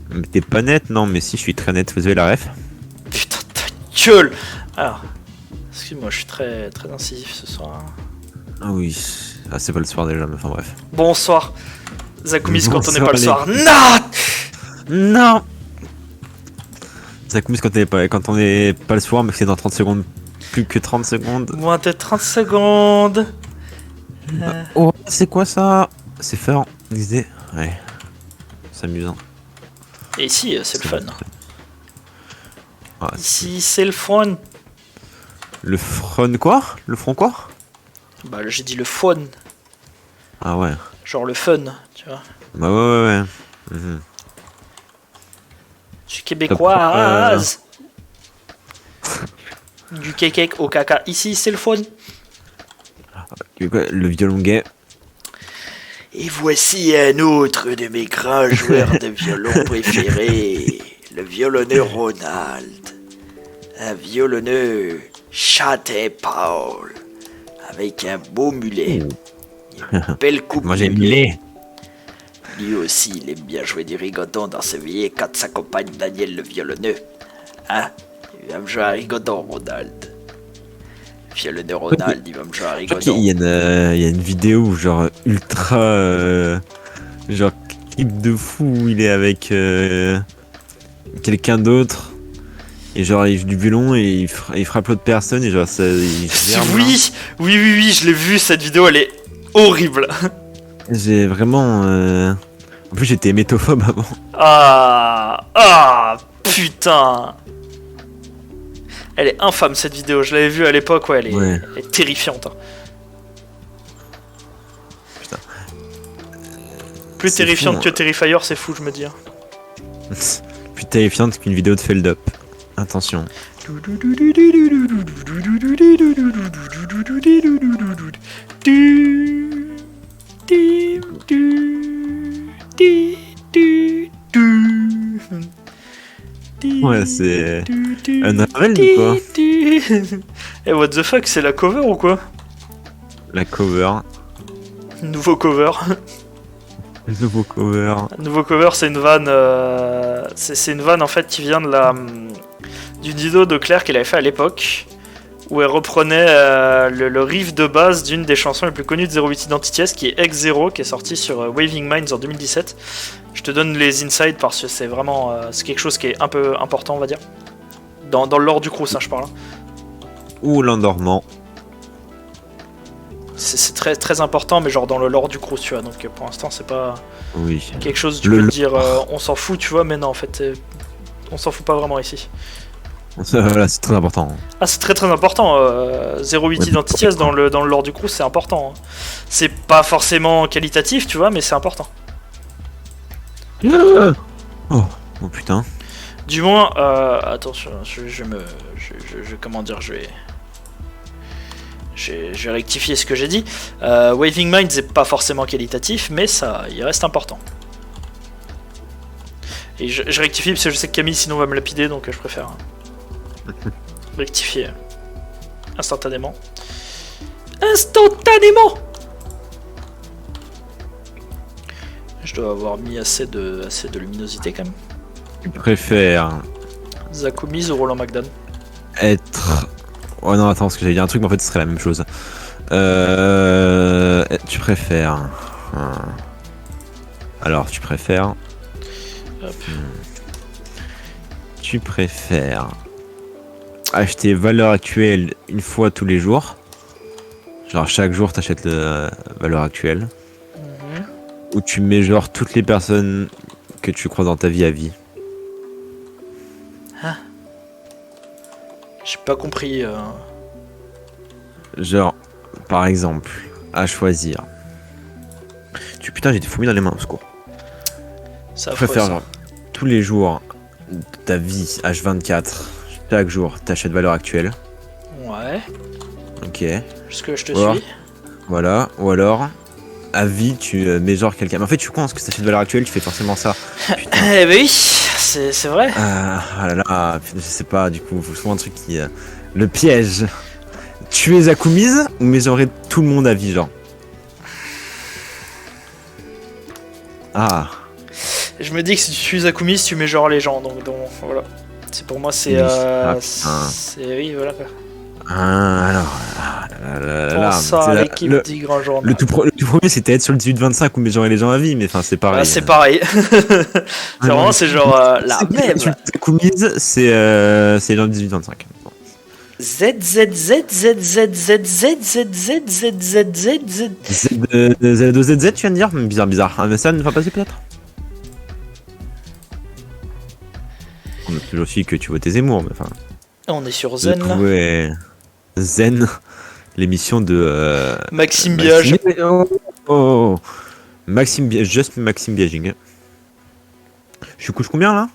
Mais t'es pas net, non, mais si, je suis très net. Vous avez la ref? Putain, ta gueule. Alors, excuse-moi, je suis très incisif ce soir. Ah oui. Ah, c'est pas le soir déjà, mais enfin bref. Bonsoir. Zakumis quand on n'est Bonsoir, pas le les- soir. Non. Non. Ça commence quand on est pas le soir, mais que c'est dans 30 secondes. Plus que 30 secondes. Moins de 30 secondes. Oh, c'est quoi ça? C'est fort. Disait. Ouais. C'est amusant. Et ici, c'est le fun. Ah, Ici, c'est le fun. le front quoi? Le front quoi? Bah, j'ai dit le fun. Ah ouais. Genre le fun, tu vois. Bah ouais. Mhm. Je suis québécoise. Du cake au caca. Ici, c'est le fun. Le violon gay. Et voici un autre de mes grands joueurs de violon préférés, le violonneux Ronald. Un violonneux châtain pâle, avec un beau mulet. Une belle coupe Moi j'ai de mulet. Lui aussi, il aime bien jouer du rigodon dans ses veillées quand sa compagne Daniel le violonneux. Hein? Il va me jouer à rigodon, Ronald. Violonneux Ronald, il va me jouer à Je crois qu'il rigodon. y a une vidéo genre ultra genre clip de fou où il est avec quelqu'un d'autre et genre il joue du violon et il frappe l'autre personne et genre ça il germe, là. Oui, je l'ai vu, cette vidéo, elle est horrible. J'ai vraiment en plus j'étais hémétophobe avant. Putain. Elle est infâme cette vidéo, je l'avais vue à l'époque, ouais, Ouais. elle est terrifiante. Hein. Putain. Plus C'est terrifiante fou, que Terrifier, c'est fou, je me dis. Hein. Plus terrifiante qu'une vidéo de Feld Up. Attention. Ouais, c'est Unravel ou quoi? Eh, what the fuck, c'est la cover ou quoi? La cover. Nouveau cover. Le nouveau cover. Nouveau cover, c'est une vanne. C'est une vanne en fait qui vient de d'une vidéo de Claire qu'elle avait fait à l'époque, où elle reprenait le riff de base d'une des chansons les plus connues de 08 Identity S, qui est X0, qui est sorti sur Waving Minds en 2017. Je te donne les insides parce que c'est vraiment c'est quelque chose qui est un peu important, on va dire. Dans le lore du Crous, hein, je parle. Hein. Ou l'endormant. C'est très important, mais genre dans le lore du Crous, tu vois. Donc pour l'instant, c'est pas Oui. quelque chose, tu peux te dire, on s'en fout, tu vois, mais non, en fait, on s'en fout pas vraiment ici. Voilà, c'est très important. Ah, c'est très important. 08 Ouais, Identity S dans le lore du Crous, c'est important. Hein. C'est pas forcément qualitatif, tu vois, mais c'est important. Oh putain. Du moins, attention, comment dire, je vais rectifier ce que j'ai dit. Waving Minds n'est pas forcément qualitatif, mais ça, il reste important. Et je rectifie parce que je sais que Camille sinon va me lapider, donc je préfère rectifier instantanément. Je dois avoir mis assez de luminosité quand même. Tu préfères Zakumis ou Roland McDan? être... Oh non, attends, parce que j'allais dire un truc, mais en fait ce serait la même chose. Tu préfères... Alors, tu préfères... Hop. Tu préfères acheter valeur actuelle une fois tous les jours. Genre chaque jour t'achètes la valeur actuelle. Ou tu mets genre toutes les personnes que tu croises dans ta vie à vie. J'ai pas compris. Genre, par exemple, à choisir. Putain, j'ai des fourmis dans les mains, au secours. Ça Tu préfères genre, tous les jours de ta vie H24, chaque jour t'achètes valeur actuelle. Ouais. Ok. Jusque je te Voilà. suis. Voilà. Ou alors, à vie, tu mets genre quelqu'un. Mais en fait, tu penses que si t'achètes valeur actuelle, tu fais forcément ça. Eh ben oui, c'est vrai. Ah là là, je sais pas, du coup, faut trouver un truc qui. Le piège. Tuer Zakumise ou mesurer tout le monde à vie, genre. Ah. Je me dis que si tu suis Zakumis, tu mets genre les gens, donc voilà. C'est pour moi, c'est... Oui. Ah, putain. c'est... Oui, voilà quoi. Alors, Pense à l'équipe du grand journal. le tout premier c'était être sur le 18-25 ou mégenrer les gens à vie, mais enfin c'est pareil. Ah, c'est pareil. C'est vraiment, c'est genre la même. Kumiz, c'est dans le 18-25. Bon. Z Z Z Z Z Z Z Z Z Z Z Z Z. Z2ZZ, tu viens de dire? Bizarre. Ah, mais ça ne va passer peut-être? On a toujours su que tu votais Zemmour, mais enfin. On est sur Zen là. Ouais. Zen, l'émission de. Maxime Biage. Maxime Biaging. Je suis couche combien là?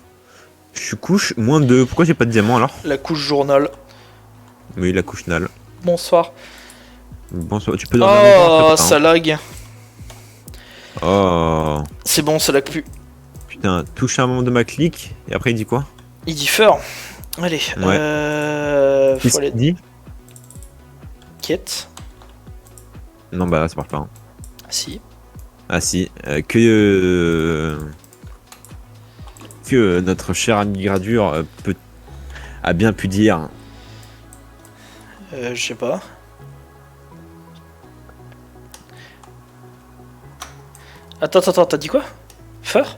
Je suis couche moins 2. Pourquoi j'ai pas de diamant alors? La couche journal. Oui, la couche nal. Bonsoir. Bonsoir, tu peux dormir Oh, longtemps, ça lag. Oh. C'est bon, ça lag plus. Putain, touche un membre de ma clique, et après il dit quoi? Il dit fort. Allez, Ouais. faut aller. Dit Quête. Non, bah ça marche pas. Hein. Si. Ah si, que notre cher ami Gradure a bien pu dire. Je sais pas. Attends, t'as dit quoi? Feur?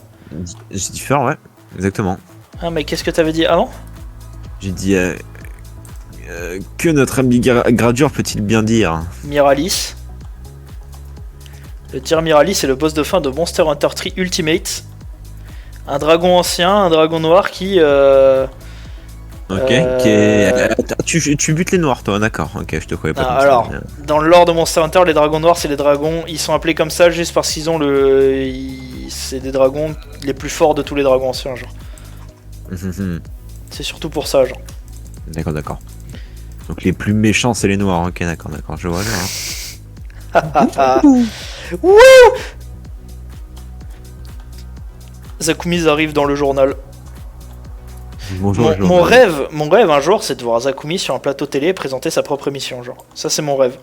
J'ai dit faire, ouais, exactement. Ah, mais qu'est-ce que t'avais dit avant? J'ai dit que notre ami Gradure peut-il bien dire? Miralis. Le tir Miralis est le boss de fin de Monster Hunter 3 Ultimate. Un dragon ancien, un dragon noir qui... Ok, qui est... tu butes les noirs toi, d'accord, ok, je te croyais pas. Ah, alors, dans le lore de Monster Hunter, les dragons noirs, c'est les dragons, ils sont appelés comme ça juste parce qu'ils ont le... C'est des dragons les plus forts de tous les dragons anciens, genre. C'est surtout pour ça, genre. D'accord. Donc les plus méchants, c'est les noirs, ok, d'accord, je vois. Wouh! Zakumis arrive dans le journal. Bonjour, mon rêve un jour, c'est de voir Zakumi sur un plateau télé présenter sa propre émission, genre. Ça, c'est mon rêve.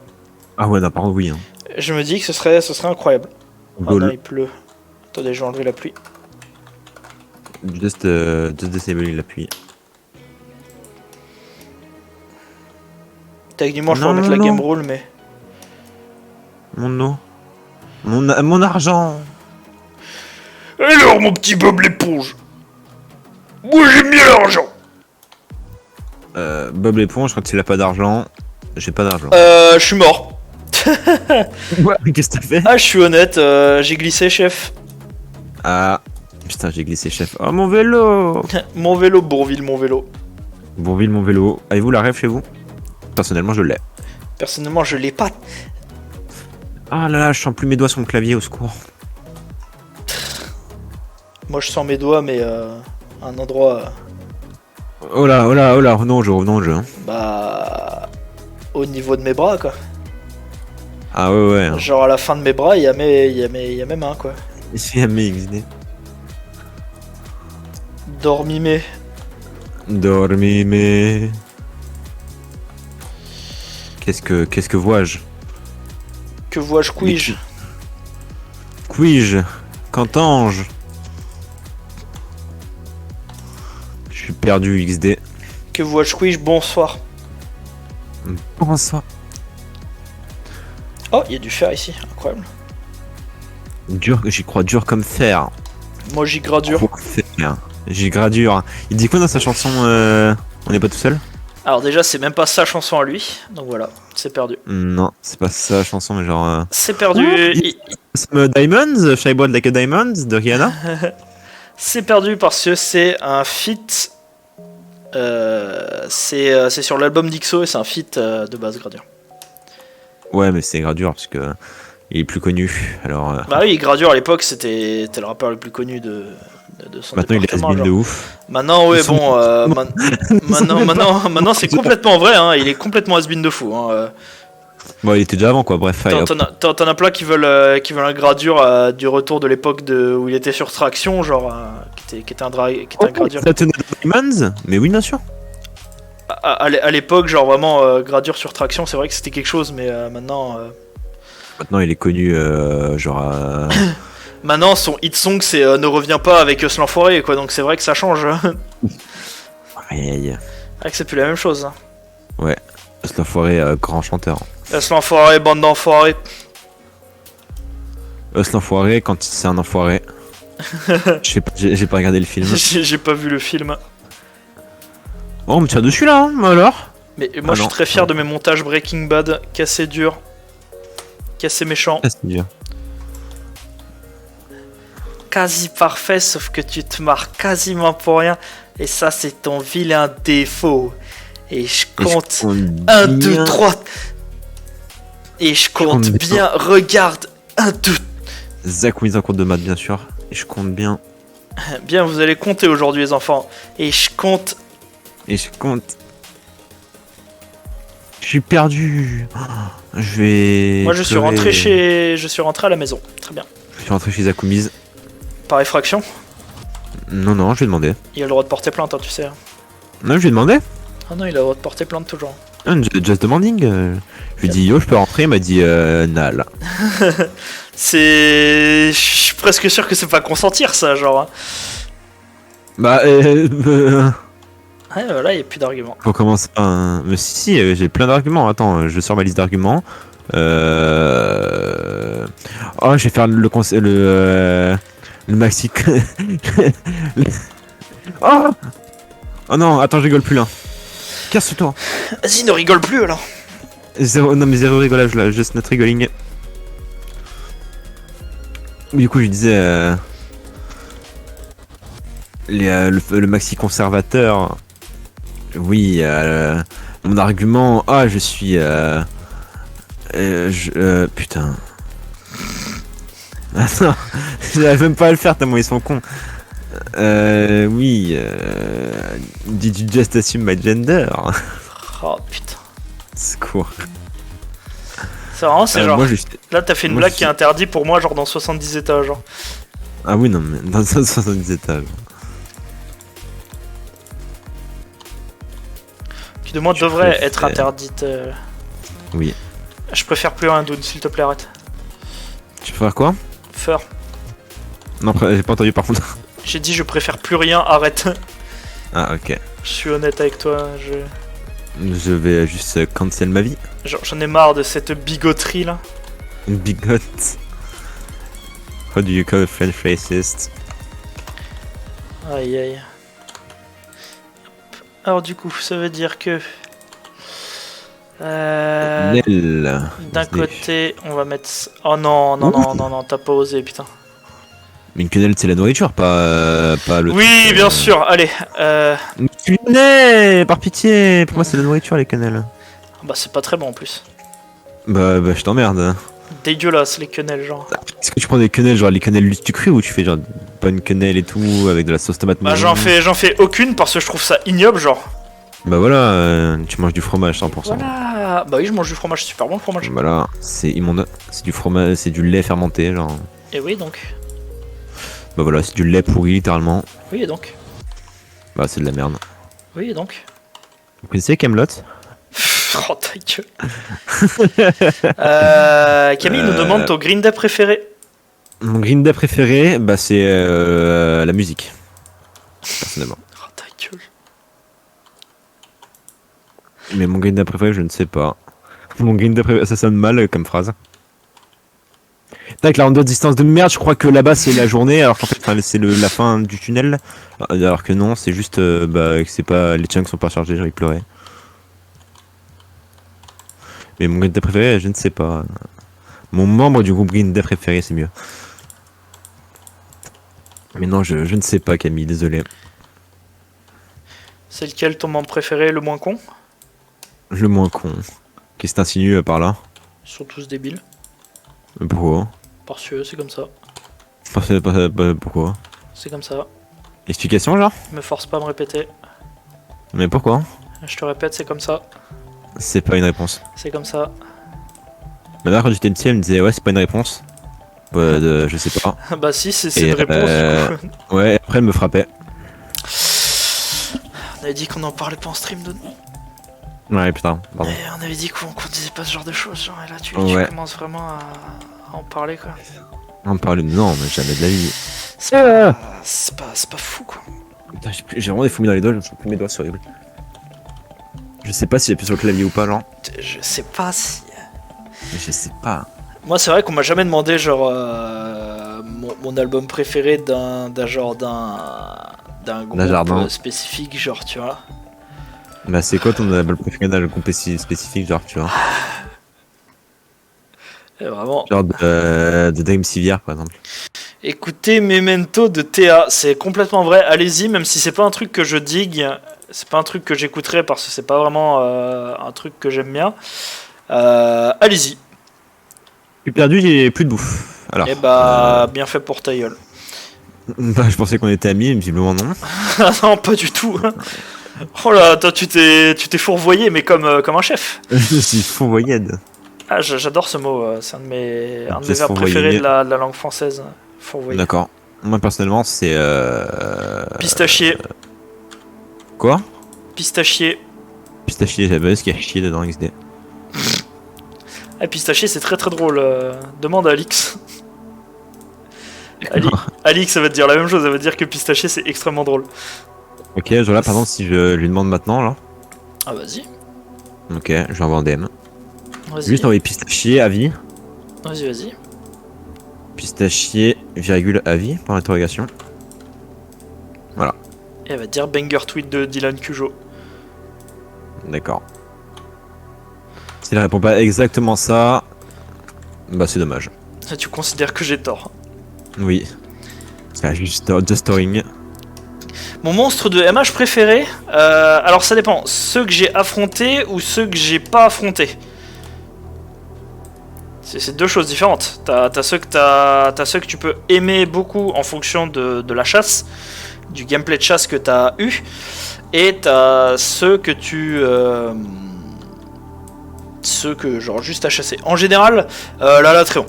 Ah ouais, par contre, oui. Hein. Je me dis que ce serait incroyable. Ah non, il pleut. Attendez, je vais enlever la pluie. Just disable la pluie. Techniquement, je peux remettre la game rule, mais... Mon eau. Mon argent. Alors, mon petit Bob l'éponge. Moi, j'aime bien l'argent. Bob l'éponge, quand il a pas d'argent, j'ai pas d'argent. Je suis mort. Ouais, qu'est-ce que t'as fait? Ah, je suis honnête, j'ai glissé, chef. Ah, putain, j'ai glissé, chef. Oh, mon vélo. Mon vélo, Bourville, mon vélo. Bourville, mon vélo. Avez-vous la rêve chez vous? Personnellement, je l'ai. Personnellement, je l'ai pas. Ah là là, je sens plus mes doigts sur mon clavier, au secours. Moi, je sens mes doigts, mais à un endroit... Oh là, revenons au jeu, hein. Bah... Au niveau de mes bras, quoi. Ah ouais. Genre, à la fin de mes bras, il y a mes mains, quoi. Il y a mes XD. Dormimé. Qu'est-ce que vois-je? Que vois-je, quij? Qu'entends-je? Je suis perdu, XD. Que vois-je, quij? Bonsoir. Bonsoir. Oh, il y a du fer ici, incroyable. Dur, j'y crois dur comme fer. Moi, j'y gradure. J'y gradure. Il dit quoi dans sa chanson On n'est pas tout seul? Alors déjà, c'est même pas sa chanson à lui, donc voilà, c'est perdu. Non, c'est pas sa chanson, mais genre... C'est perdu. Some Diamonds, Shy Boy Like a Diamond de Rihanna. C'est perdu parce que c'est un feat. C'est sur l'album d'Ixo et c'est un feat de base Gradure. Ouais, mais c'est Gradure parce que il est plus connu. Alors. Bah oui, Gradure à l'époque c'était le rappeur le plus connu de son maintenant il est département. has-been de ouf. Maintenant ouais bon, maintenant c'est complètement vrai. Hein, il est complètement has-been de fou. Hein. Bon, il était déjà avant quoi. Bref. T'en as plein qui veulent un Gradure du retour de l'époque où il était sur Traction, genre qui était un Gradure. Ça tenait de Diamonds, mais oui bien sûr. À l'époque, genre vraiment Gradure sur Traction, c'est vrai que c'était quelque chose, mais maintenant. Maintenant, il est connu, genre Maintenant, son hit song, c'est Ne reviens pas avec ce l'enfoiré, quoi. Donc c'est vrai que ça change. Aïe aïe. Ah, que c'est plus la même chose. Ouais. C'est l'enfoiré, grand chanteur. Ce l'enfoiré, bande d'enfoirés. C'est l'enfoiré quand c'est un enfoiré. J'ai pas regardé le film. J'ai pas vu le film. Oh, on me tire dessus là, hein, alors. Mais moi, je suis non. très fier de mes montages Breaking Bad. Cassé dur. Cassé méchant. Ah, c'est dur. Quasi parfait, sauf que tu te marres quasiment pour rien. Et ça, c'est ton vilain défaut. Et je compte 1, 2, 3. Et je compte bien. Regarde. 1, 2. Zach mise en cours de maths, bien sûr. Et je compte bien. Bien, vous allez compter aujourd'hui, les enfants. Et je compte. Et je compte. Je suis perdu. Je vais. Moi, je suis rentré à la maison. Très bien. Je suis rentré chez Zakumiz. Par effraction. Non, je vais demander. Il a le droit de porter plainte, hein, tu sais. Non, je vais demander. Ah non, il a le droit de porter plainte toujours. Just demanding. Je lui ai dit yo, je peux rentrer. Il m'a dit nal. Je suis presque sûr que c'est pas consentir, ça, genre. Hein. Bah, Ouais, voilà, il n'y a plus d'arguments. on commence pas. Mais si, j'ai plein d'arguments. Attends, je sors ma liste d'arguments. Oh, je vais faire le maxi. Oh Oh non, attends, je rigole plus là. Casse-toi. Vas-y, ne rigole plus alors. Non mais zéro rigolage là, just not rigoling. Du coup je disais le maxi conservateur. Oui, mon argument. Ah, je suis putain. Attends, j'arrive même pas à le faire tellement ils sont cons. Oui, did you just assume my gender? Oh putain. Secours. C'est vraiment, c'est genre. Moi, Là, t'as fait une blague qui est interdite pour moi, genre dans 70 étages. Genre. Ah oui, non, mais dans 70 étages. Qui de moi devrait être interdite. Oui. Je préfère plus un Dune, s'il te plaît, arrête. Tu préfères quoi? Feur. Non, j'ai pas entendu par contre. J'ai dit je préfère plus rien, arrête. Ah, ok. Je suis honnête avec toi, Je vais juste cancel ma vie. J'en ai marre de cette bigoterie là. Bigot. How do you call a French racist? Aïe aïe. Alors du coup, ça veut dire que... D'un côté, on va mettre... Oh non, t'as pas osé, putain. Mais une quenelle, c'est la nourriture, pas le... Oui, truc, bien sûr, allez. Une quenelle, par pitié. Pour moi, c'est la nourriture, les quenelles. Bah c'est pas très bon en plus. Bah je t'emmerde. Dégueulasse les quenelles, genre. Est-ce que tu prends des quenelles, genre les quenelles sucrées, ou tu fais genre pas une quenelle et tout, avec de la sauce tomate? Bah j'en fais aucune parce que je trouve ça ignoble, genre. Bah voilà, tu manges du fromage 100%. Voilà. Bah oui, je mange du fromage, super bon le fromage. Voilà, c'est immonde. C'est du fromage, c'est du lait fermenté, genre. Et oui donc. Bah voilà, c'est du lait pourri littéralement. Oui et donc. Bah c'est de la merde. Oui et donc. Vous connaissez Camelot? Oh ta gueule. Camille nous demande ton Green Day préféré. Mon Green Day préféré, bah c'est la musique. Personnellement. Oh ta gueule. Mais mon Green Day préféré, je ne sais pas. Mon Green Day préféré, ça sonne mal comme phrase. Tac, la randonnée de distance de merde, je crois que là-bas c'est la journée, alors qu'en fait c'est la fin du tunnel. Alors que non, c'est juste bah, que c'est pas, les chunks sont pas chargés, genre ils pleuraient. Mais mon Green Day préféré, je ne sais pas. Mon membre du groupe Green Day préféré, c'est mieux. Mais non, je ne sais pas Camille, désolé. C'est lequel ton membre préféré, le moins con? Le moins con. Qu'est-ce que t'insinues par là? Ils sont tous débiles. Pourquoi? Parce que c'est comme ça. Pourquoi? C'est comme ça. Explication genre? Me force pas à me répéter. Mais pourquoi? Je te répète, c'est comme ça. C'est pas une réponse. C'est comme ça. Ma mère quand j'étais petit elle me disait ouais c'est pas une réponse. Je sais pas. Bah si, c'est une réponse du coup. Ouais, après elle me frappait. On avait dit qu'on en parlait pas en stream de... Ouais putain, pardon. Et on avait dit qu'on disait pas ce genre de choses, genre, et là tu Ouais. commences vraiment à en parler quoi. On parle non, mais jamais de la vie. C'est pas fou quoi. Putain, j'ai vraiment des fourmis dans les doigts, je me sens plus mes doigts, c'est horrible. Je sais pas si j'ai appuyé sur le clavier ou pas, genre. Je sais pas si. Mais je sais pas. Moi, c'est vrai qu'on m'a jamais demandé, genre, mon album préféré d'un groupe jardin. spécifique, genre, tu vois. Bah, c'est quoi ton album préféré d'un groupe spécifique, genre, tu vois? Et vraiment. Genre de Dame Sivière, par exemple. Écoutez Memento de Théa, c'est complètement vrai. Allez-y, même si c'est pas un truc que je digue, c'est pas un truc que j'écouterai parce que c'est pas vraiment un truc que j'aime bien. Allez-y. Je suis perdu, j'ai plus de bouffe. Alors. Et bah, bien fait pour ta gueule. Bah, je pensais qu'on était amis, mais visiblement non. Ah non, pas du tout. Oh là, toi, tu t'es fourvoyé, mais comme un chef. Je suis fourvoyé. Ah, j'adore ce mot. C'est un de mes verbes fourvoyer. préférés de la langue française. Fourvoyer. D'accord. Moi, personnellement, c'est. Pistachier. Quoi? Pistachier. Pistachier, j'avais ce qu'il y a chier dedans XD. Ah, pistachier, c'est très très drôle. Demande à Alix. Alix, ça va te dire la même chose. Ça va te dire que pistachier, c'est extrêmement drôle. Ok, genre là, par exemple, si je lui demande maintenant, là. Ah, vas-y. Ok, je vais envoyer un DM. Vas-y. Juste envoyer pistachier, avis. Vas-y. Pistachier, virgule, avis, par interrogation. Voilà. Et elle va te dire banger tweet de Dylan Cujo. D'accord. S'il répond pas exactement ça, bah c'est dommage. Ça, tu considères que j'ai tort. Oui. C'est juste storing. Mon monstre de MH préféré, alors ça dépend. Ceux que j'ai affrontés ou ceux que j'ai pas affrontés. C'est deux choses différentes. T'as ceux que tu peux aimer beaucoup en fonction de la chasse, du gameplay de chasse que t'as eu, et t'as ceux que genre juste à chasser. En général, l'Alatréon.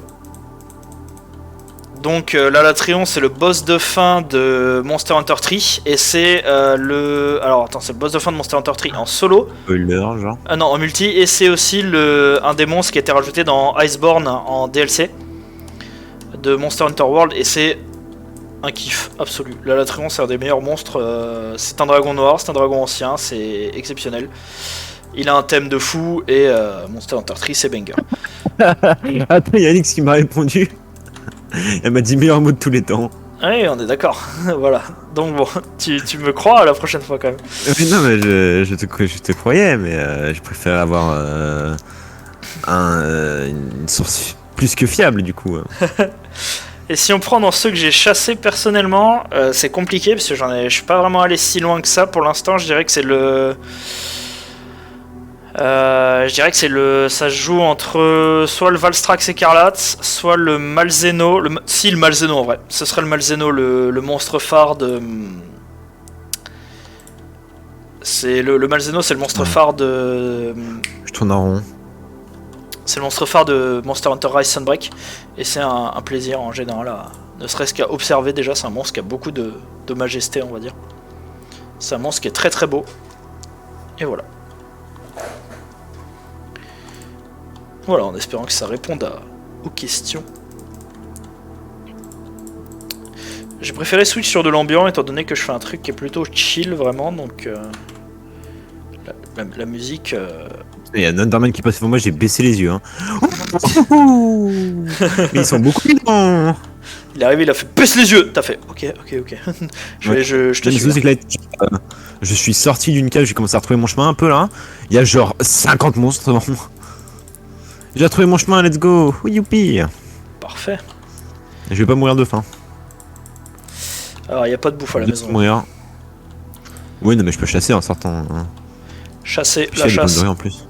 Donc l'Alatréon, c'est le boss de fin de Monster Hunter 3 et c'est c'est le boss de fin de Monster Hunter 3 en solo. Spoiler, genre. Non, en multi, et c'est aussi un des monstres qui a été rajouté dans Iceborne en DLC de Monster Hunter World, et c'est un kiff absolu. L'Alatréon, c'est un des meilleurs monstres. C'est un dragon noir, c'est un dragon ancien, c'est exceptionnel. Il a un thème de fou, et Monster Hunter 3, c'est banger. Attends, il y a Alix qui m'a répondu. Elle m'a dit meilleur mot de tous les temps. Oui, on est d'accord. Voilà. Donc bon, tu me crois la prochaine fois quand même. Non, mais je te croyais, mais je préfère avoir une source plus que fiable du coup. Et si on prend dans ceux que j'ai chassés personnellement, c'est compliqué parce que je suis pas vraiment allé si loin que ça pour l'instant. Je dirais que c'est ça se joue entre soit le Valstrax écarlate, soit le Malzeno. Le Malzeno en vrai. Ce serait le Malzeno, le monstre phare de. C'est le Malzeno, c'est le monstre phare de. Je tourne en rond. C'est le monstre phare de Monster Hunter Rise Sunbreak. Et c'est un plaisir en général, ne serait-ce qu'à observer déjà. C'est un monstre qui a beaucoup de majesté, on va dire. C'est un monstre qui est très très beau. Et voilà. Voilà, en espérant que ça réponde aux questions. J'ai préféré switch sur de l'ambiant étant donné que je fais un truc qui est plutôt chill vraiment, donc la musique... Il y a un Underman qui passe devant moi, j'ai baissé les yeux. Hein. Mais ils sont beaucoup dedans. Il est arrivé, il a fait baisse les yeux. T'as fait ok. Je te suis. Là, je suis sorti d'une cave, j'ai commencé à retrouver mon chemin un peu là. Il y a genre 50 monstres devant moi. J'ai retrouvé mon chemin, let's go. Oui, youpi. Parfait. Je vais pas mourir de faim. Alors, il n'y a pas de bouffe à la maison. Mourir. Oui, non, mais je peux chasser en sortant. Hein. Chasser, Puis la chasse. En plus.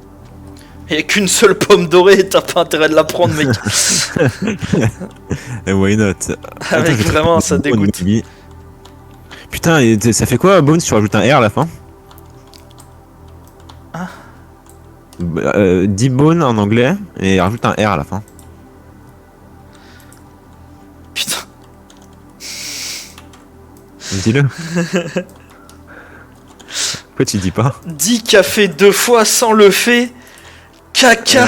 Il n'y a qu'une seule pomme dorée, t'as pas intérêt de la prendre, mec. Et why not? Avec vraiment, ça dégoûte. Putain, ça fait quoi, Bones, si tu rajoutes un R à la fin? Hein? Dis bone en anglais et rajoute un R à la fin. Putain. Dis-le. Pourquoi tu dis pas? 10 cafés 2 fois sans le fait. Caca.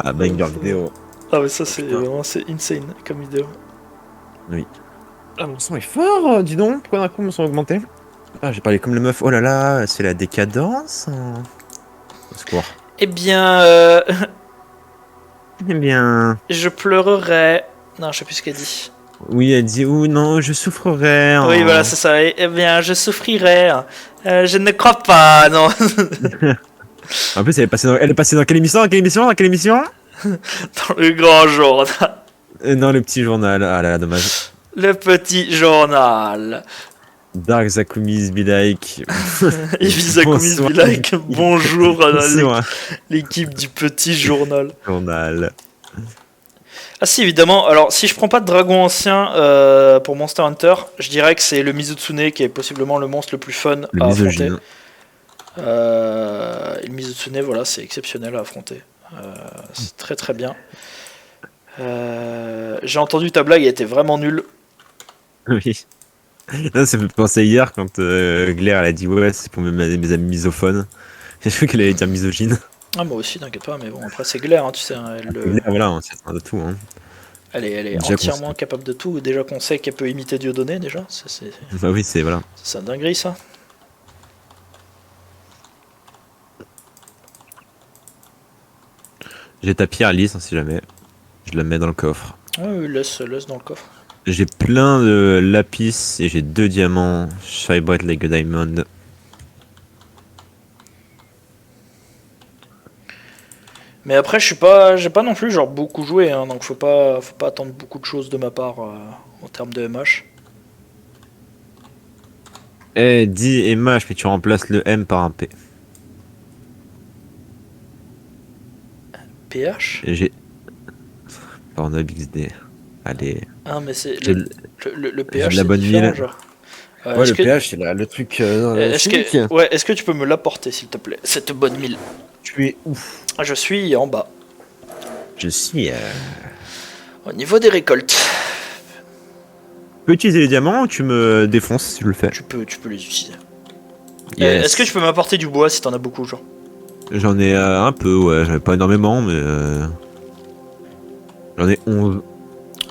Ah, banger vidéo. Ah mais ça c'est Putain. vraiment c'est insane comme vidéo. Oui. Ah, mon son est fort, dis donc. Pourquoi d'un coup mon son a augmenté? Ah, j'ai parlé comme le meuf. Oh là là, c'est la décadence. Au secours. Eh bien, Eh bien. je pleurerai. Non, je sais plus ce qu'elle dit. Oui, elle dit, oh non, je souffrirai. Oui, voilà, c'est ça. Eh bien, je souffrirai. Je ne crois pas, non. En plus, elle est passée dans quelle émission? Dans quelle émission? Dans quelle émission? Dans le grand journal. Dans le petit journal. Ah là là, dommage. Le petit journal. Dark Zakumis be like. Ibiza Kumis Bonsoir. be like. Bonjour à Bonsoir. l'équipe du petit journal. Journal. Ah si, évidemment. Alors, si je prends pas de dragon ancien pour Monster Hunter, je dirais que c'est le Mizutsune qui est possiblement le monstre le plus fun Le à misogyne. affronter. Le Mizutsune, voilà, c'est exceptionnel à affronter. C'est très très bien. J'ai entendu ta blague, elle était vraiment nulle. Oui. Non, ça me fait penser hier quand Claire elle a dit ouais, c'est pour mes amis misophones. J'ai cru qu'elle allait dire misogyne. Ah, moi aussi, t'inquiète pas, mais bon, après c'est Glaire, hein, tu sais, hein, Claire, voilà, on sait de tout. Hein. elle est Déjà entièrement capable de tout. Déjà qu'on sait qu'elle peut imiter Dieudonné, déjà, Bah oui, c'est voilà. c'est un dinguerie ça. J'ai ta pierre lisse, hein, si jamais. Je la mets dans le coffre. Ouais, oui, laisse dans le coffre. J'ai plein de lapis et j'ai 2 diamants. Shine bright like a diamond. Mais après, j'ai pas non plus genre beaucoup joué, hein, donc faut pas attendre beaucoup de choses de ma part en termes de MH. Eh, dis MH, mais tu remplaces le M par un P. PH. Et j'ai. Pornhub XD. Allez. Ah, mais c'est J'ai le j'ai PH, de la c'est bonne différent, mille. genre. Ouais, Est-ce le que, PH, c'est le truc est-ce chimique. que, ouais, est-ce que tu peux me l'apporter, s'il te plaît, cette bonne mille? Tu es ouf. Je suis en bas, Je suis. au niveau des récoltes. Tu peux utiliser les diamants ou tu me défonces si tu le fais? Tu peux les utiliser. Yes. Est-ce que tu peux m'apporter du bois si t'en as beaucoup, genre? J'en ai un peu, ouais. J'en ai pas énormément, mais. J'en ai 11.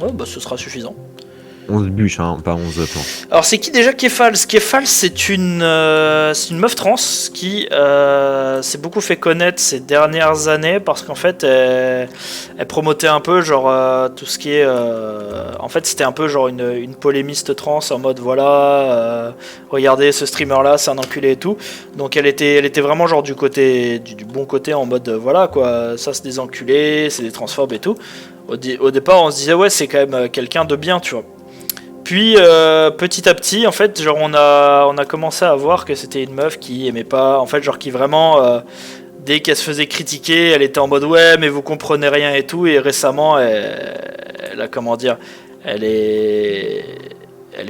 Ouais, bah ce sera suffisant. 11 bûches, hein, pas 11 plans. Alors c'est qui déjà Kefals? Kefals c'est une meuf trans qui s'est beaucoup fait connaître ces dernières années parce qu'en fait elle promotait un peu genre tout ce qui est... en fait c'était un peu genre une polémiste trans en mode voilà, regardez ce streamer là c'est un enculé et tout. Donc elle était vraiment genre du côté du bon côté en mode voilà quoi, ça c'est des enculés, c'est des transphobes et tout. Au départ on se disait ouais c'est quand même quelqu'un de bien tu vois. Puis petit à petit, en fait, genre on a commencé à voir que c'était une meuf qui aimait pas, en fait, genre qui vraiment, dès qu'elle se faisait critiquer, elle était en mode ouais, mais vous comprenez rien et tout. Et récemment, elle a comment dire, elle est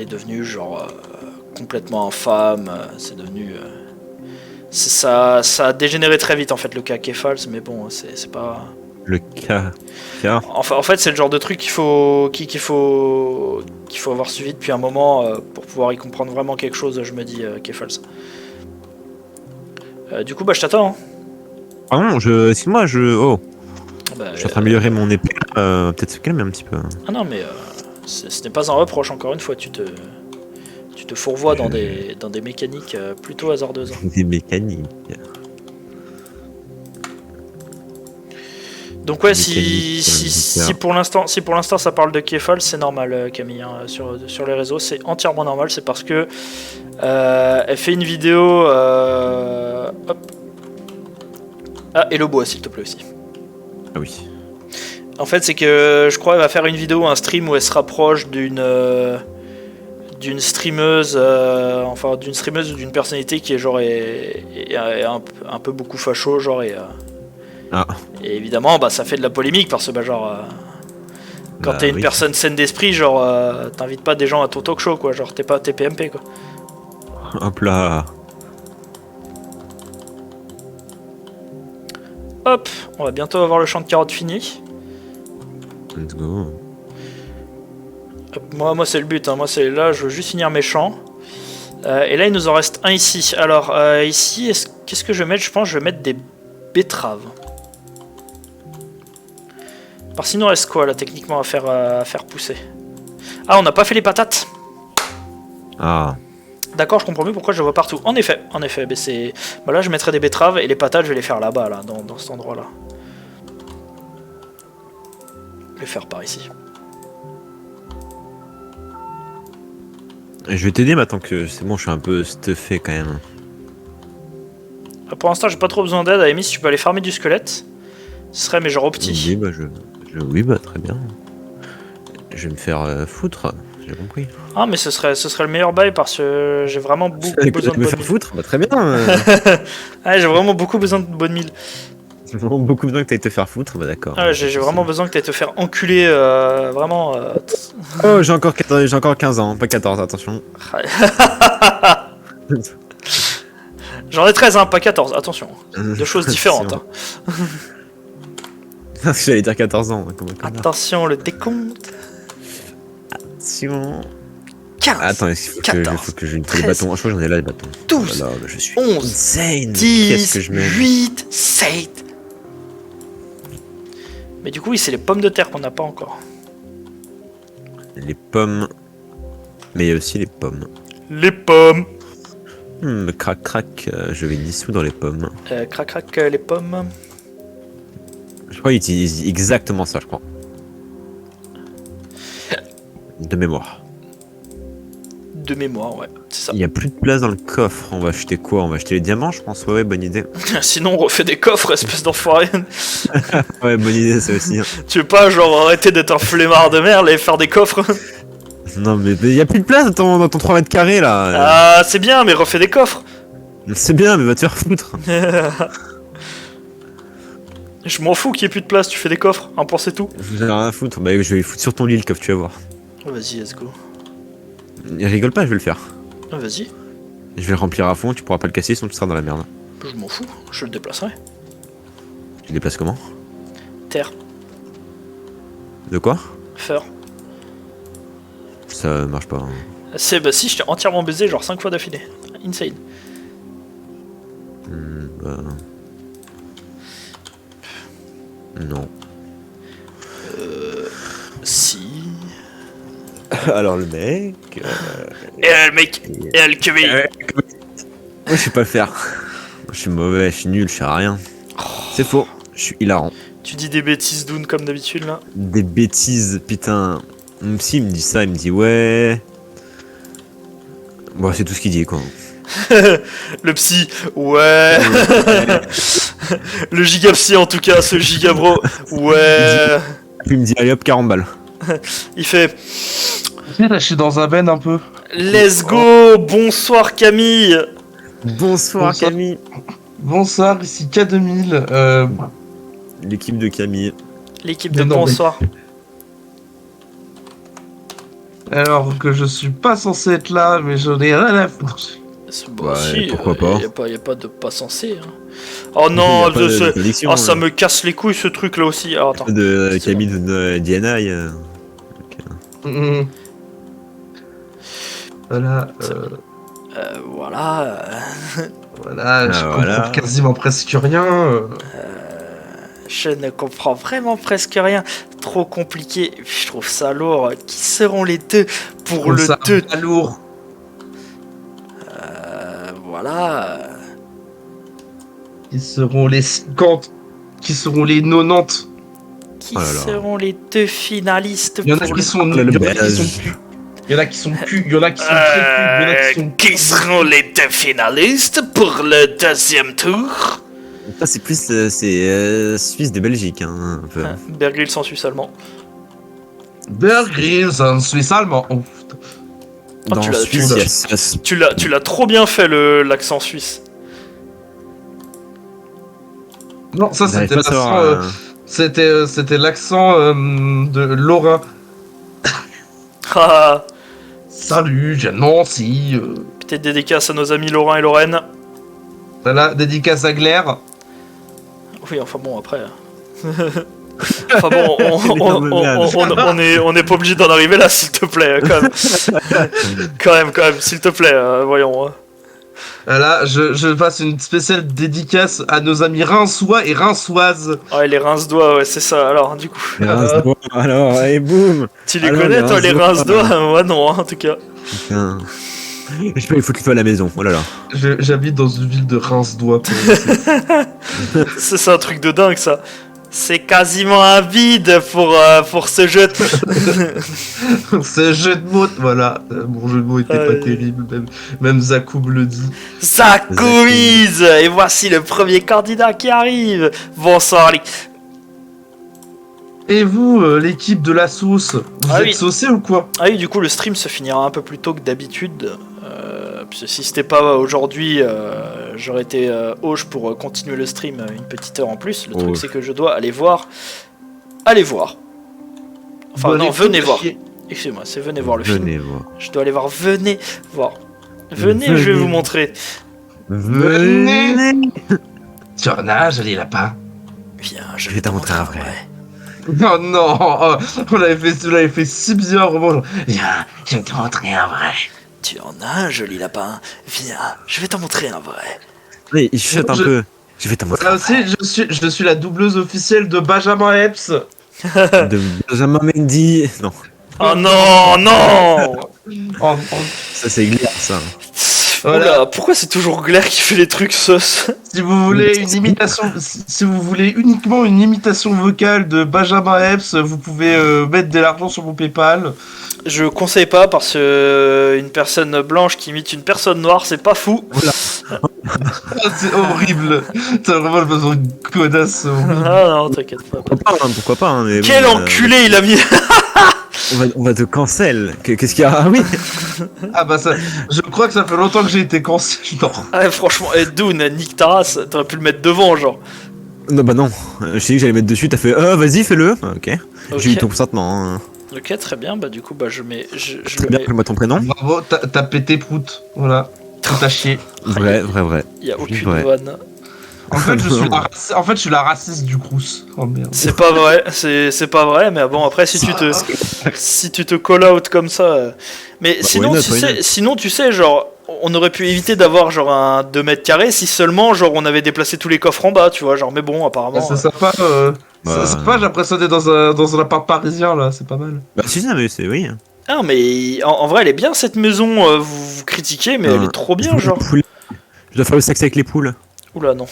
devenue genre complètement infâme. C'est devenu, ça a dégénéré très vite en fait le cas Kefals, mais bon, c'est pas. Le K. Enfin, en fait, c'est le genre de truc qu'il faut avoir suivi depuis un moment pour pouvoir y comprendre vraiment quelque chose, je me dis, Kefals. Du coup, bah, je t'attends. Hein. Ah non, excuse-moi, Bah, je suis en train d'améliorer mon épée. Peut-être se calmer un petit peu. Ah non, mais ce n'est pas un reproche, encore une fois, tu te fourvoies dans des mécaniques plutôt hasardeuses. Des mécaniques. Donc ouais, si pour l'instant ça parle de Kefal, c'est normal Camille, hein, sur les réseaux, c'est entièrement normal, c'est parce que elle fait une vidéo hop. Ah, et le bois s'il te plaît aussi. Ah oui. En fait c'est que je crois qu'elle va faire une vidéo, un stream où elle se rapproche d'une streameuse, d'une streameuse ou d'une personnalité qui est genre est un peu beaucoup facho genre et évidemment, bah, ça fait de la polémique parce que, bah, genre, quand t'es une personne saine d'esprit, genre, t'invites pas des gens à ton talk show, quoi. Genre, t'es pas TPMP, quoi. Hop là. Hop, on va bientôt avoir le champ de carottes fini. Let's go. Hop, moi c'est le but, hein. Moi, c'est là, je veux juste finir mes champs. Et là, il nous en reste un ici. Alors, ici, qu'est-ce que je vais mettre? Je pense que je vais mettre des betteraves. Par sinon, reste quoi là techniquement à faire pousser? Ah, on n'a pas fait les patates. Ah. D'accord, je comprends mieux pourquoi je vois partout. En effet, mais c'est... Bah là, je mettrai des betteraves et les patates, je vais les faire là-bas, là, dans cet endroit-là. Je vais les faire par ici. Je vais t'aider maintenant que c'est bon, je suis un peu stuffé quand même. Pour l'instant, j'ai pas trop besoin d'aide. Amy, si tu peux aller farmer du squelette, ce serait mes genres au petit. Oui, bah oui, bah très bien. Je vais me faire foutre, j'ai compris. Ah, mais ce serait le meilleur bail parce que j'ai vraiment beaucoup besoin de me bonnes faire milles. foutre, bah très bien. Ah, j'ai vraiment beaucoup besoin de bonnes milles. J'ai vraiment beaucoup besoin que t'ailles te faire foutre, bah d'accord. Ah, j'ai vraiment besoin que t'ailles te faire enculer, vraiment. Oh, j'ai encore 15 ans, pas 14, attention. J'en ai 13, hein, pas 14, attention. Deux choses différentes. Hein. J'allais dire 14 ans. Comme Attention, le décompte. Attention. 15, attends, il faut 14, que je les bâtons. Je crois que j'en ai là les bâtons. 12, Oh là là, je suis 11, insane. 10, Qu'est-ce que je mets 8, 7. Mais du coup, oui, c'est les pommes de terre qu'on n'a pas encore. Les pommes. Mais il y a aussi les pommes. Les pommes. Crac crac, je vais dissoudre les pommes. Crac crac, les pommes. Je crois qu'ils utilisent exactement ça, je crois. De mémoire. De mémoire, ouais, c'est ça. Il n'y a plus de place dans le coffre. On va acheter quoi? On va acheter les diamants, je pense. Ouais, bonne idée. Sinon, on refait des coffres, espèce d'enfoiré. Ouais, bonne idée, ça aussi. Hein. Tu veux pas, genre, arrêter d'être un flemmard de merde et faire des coffres? Non, mais il n'y a plus de place dans ton 3 mètres carrés là. Ah, c'est bien, mais refais des coffres. C'est bien, mais va te faire foutre. Je m'en fous qu'il y ait plus de place, tu fais des coffres, un pour c'est tout. J'ai rien à foutre. Bah, je vais les foutre sur ton lit le coffre, tu vas voir. Vas-y, let's go. Rigole pas, je vais le faire. Vas-y, Je vais le remplir à fond, tu pourras pas le casser, sinon tu seras dans la merde. je m'en fous, je le déplacerai. Tu le déplaces comment? Terre, De quoi? fer. Ça marche pas. Hein. C'est, bah si, je t'ai entièrement baisé, genre 5 fois d'affilée. Insane. Bah... Non. Si. Alors le mec... Et le mec, et le QB. Moi je sais pas le faire. Je suis mauvais, je suis nul, je sais rien. C'est faux, je suis hilarant. Tu dis des bêtises Doon comme d'habitude là. Des bêtises, putain. Mon psy il me dit ça, il me dit ouais... Bon c'est tout ce qu'il dit quoi. Le psy, ouais. Le giga psy en tout cas, ce giga bro, ouais. Puis il me dit allez hop 40 balles. Il fait Là, je suis dans un ben un peu. let's go, bonsoir Camille. Bonsoir Bonsoir. Camille. Bonsoir, ici K2000. L'équipe de Camille. L'équipe Mais de non, mais- bonsoir. Alors que je suis pas censé être là, mais j'en ai rien à foutre. Bah, Ouais, si, pourquoi pas. y a pas de pas censé. Hein. Oh non, Il y a pas de connexion, ça hein. me casse les couilles ce truc là aussi. Alors attends. De C'est Camille de DNI. Mhm. Voilà, C'est voilà. voilà, je voilà. comprends quasiment presque rien. Je ne comprends vraiment presque rien. Trop compliqué. Je trouve ça lourd. Qui seront les deux pour Comme le ça, 2? pas lourd. Voilà. Qui seront les 50? Qui seront les 90? Qui Oh là là. seront les deux finalistes Il y en a pour qui le... sont le nuls, il y en a qui belge. sont cul. Il y en a qui sont cul, il y en a qui sont très cul, il y en a qui sont Qui seront les deux finalistes pour le deuxième tour? Ça c'est plus Suisse de Belgique hein, un peu. Bear Grylls en Suisse allemand. Bear Grylls, un Suisse allemand. Oh, putain. Ah, Dans tu l'as- Suisse, tu il y l'as- a Tu l'as trop bien fait l'accent suisse. Non, ça J'arrive c'était pas à savoir, l'accent. C'était l'accent de Lorrain. Ah, Salut, j'ai Nancy. peut-être dédicace à nos amis Laurent et Lorraine. Voilà, dédicace à Glaire. Oui, enfin bon, après. Enfin bon, on est pas obligé d'en arriver là, s'il te plaît, quand même. Quand même, s'il te plaît, voyons. Voilà, je passe une spéciale dédicace à nos amis rinçois et rinçoises. Ouais, les rince-doigts, ouais, c'est ça. Alors, du coup, Les rince-doigts, alors, et boum. tu les Alors, connais, toi, les rince-doigts. rince-doigts? Moi, non, hein, en tout cas. Putain. Je sais pas, il faut qu'il soit à la maison. Oh là là. J'habite dans une ville de rince-doigts. C'est un truc de dingue, ça. C'est quasiment un vide pour ce jeu. C'est un jeu de mots. Voilà, mon jeu de mots était pas Ouais. terrible. Même Zakoub le dit. Ça couise. Et voici le premier candidat qui arrive. Bonsoir, les... Et vous, l'équipe de la sauce, vous Ah êtes oui. saucé ou quoi? Ah oui, du coup, le stream se finira un peu plus tôt que d'habitude. Puisque si c'était pas aujourd'hui, j'aurais été hoche pour continuer le stream une petite heure en plus. Le truc, Hoche. c'est que je dois aller voir. Allez voir. Enfin, Bon, non, écoute, venez voir. chier. Excusez-moi, c'est venez voir le film. Venez voir. Je dois aller voir. Venez voir. Venez, je vais Venez. vous montrer. Venez. Tu en as, joli lapin. Viens, Je vais t'en montrer un vrai. Non, non, oh, on l'avait fait si bien, Romain. Viens, je vais te montrer un vrai. Tu en as un joli lapin. Viens, je vais t'en montrer un vrai. Allez, il chuchote un Je- peu. Je vais t'en montrer Voilà un vrai. aussi, je suis la doubleuse officielle de Benjamin Epps. De Benjamin Mendy. Non, Oh non, non. ça c'est Glaire, ça. Voilà. Oula, pourquoi c'est toujours Glaire qui fait les trucs sauce? Si vous voulez une imitation, si vous voulez uniquement une imitation vocale de Benjamin Epps, vous pouvez mettre de l'argent sur mon PayPal. Je conseille pas parce que une personne blanche qui imite une personne noire, c'est pas fou. Ah, c'est horrible. T'as vraiment besoin d'une connasse horrible. Ah non, t'inquiète pas. Pourquoi pas, hein, mais Quel bon, enculé il a mis. on va te cancel. Qu'est-ce qu'il y a? Ah oui. Ah bah ça, je crois que ça fait longtemps que j'ai été cancel. Non. Ah, franchement, Dune, nique ta race, t'aurais pu le mettre devant, genre. Non, bah non. Je sais que j'allais mettre dessus. T'as fait, vas-y, fais-le. Ah, ok. J'ai eu Ok. ton consentement. Hein. Ok, très bien, bah du coup, bah je mets. Je Très le bien, mets. appelle-moi ton prénom. Bravo, t'as pété prout. Voilà. Tout à chier. Vrai, vrai, vrai. Y a aucune Ouais. vanne. En fait, je suis la raciste du Crous. Oh merde. C'est pas vrai, c'est pas vrai, mais bon après si tu te call out comme ça, mais Bah, sinon why not, tu why sais, not. sinon tu sais genre on aurait pu éviter d'avoir genre un 2 mètres carrés si seulement genre on avait déplacé tous les coffres en bas, tu vois, genre mais bon apparemment. C'est sympa. Bah, C'est sympa, j'ai l'impression d'être dans un appart parisien là, c'est pas mal. Bah, si, ça, mais c'est oui. Ah mais en vrai elle est bien cette maison, vous critiquez mais elle est trop bien genre. Je dois faire le sexe avec les poules. Oula non,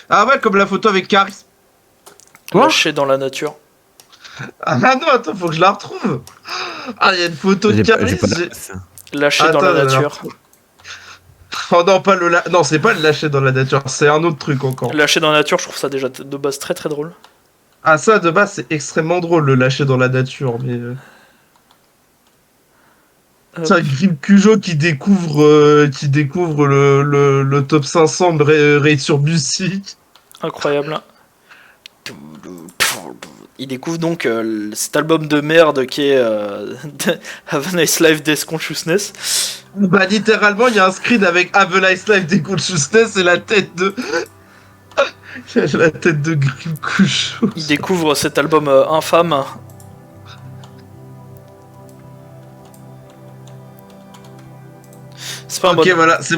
Ah ouais, comme la photo avec Caris. Quoi lâché dans la nature. Ah non, attends, faut que je la retrouve. Ah, il y a une photo de J'ai Caris. pas j'ai- Lâché dans Attends, la alors. nature. Oh non, pas non, c'est pas le lâcher dans la nature, c'est un autre truc encore. Lâché dans la nature, je trouve ça déjà de base très très drôle. Ah ça, de base, c'est extrêmement drôle, le lâcher dans la nature, mais... C'est un Grim Cujo qui découvre le top 500 Raid sur musique. Incroyable. Il découvre donc cet album de merde qui est Have a Nice Life Death Consciousness. Bah littéralement, il y a un screen avec Have a Nice Life des Consciousness et la tête de... la tête de Grim Cujo. Il découvre cet album infâme. C'est pas, un Ok, bon... voilà, c'est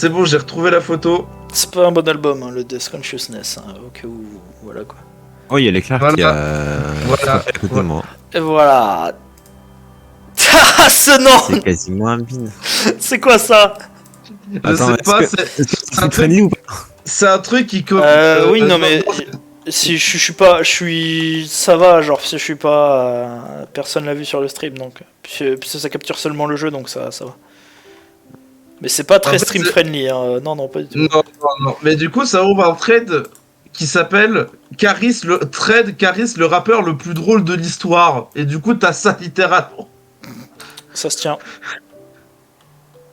bon, j'ai retrouvé la photo. c'est pas un bon album, hein, le Death Consciousness. Hein, au cas où. Voilà quoi. Oh, il y a l'éclair Voilà. qui a. Voilà. à côté de moi. Et voilà. Ah, ce nom. C'est quasiment un bin. C'est quoi ça? Je Attends, sais pas, est-ce que c'est un c'est friendly ou pas? c'est un truc qui... Oui, non mais... Si je suis pas, je suis, ça va, genre si je suis pas, personne l'a vu sur le stream donc, puisque ça capture seulement le jeu donc ça va. Mais c'est pas très En fait, stream c'est- friendly, hein. Non pas du tout. Non. Mais du coup, ça ouvre un thread qui s'appelle Caris, le rappeur le plus drôle de l'histoire. Et du coup, t'as ça littéralement. Ça se tient.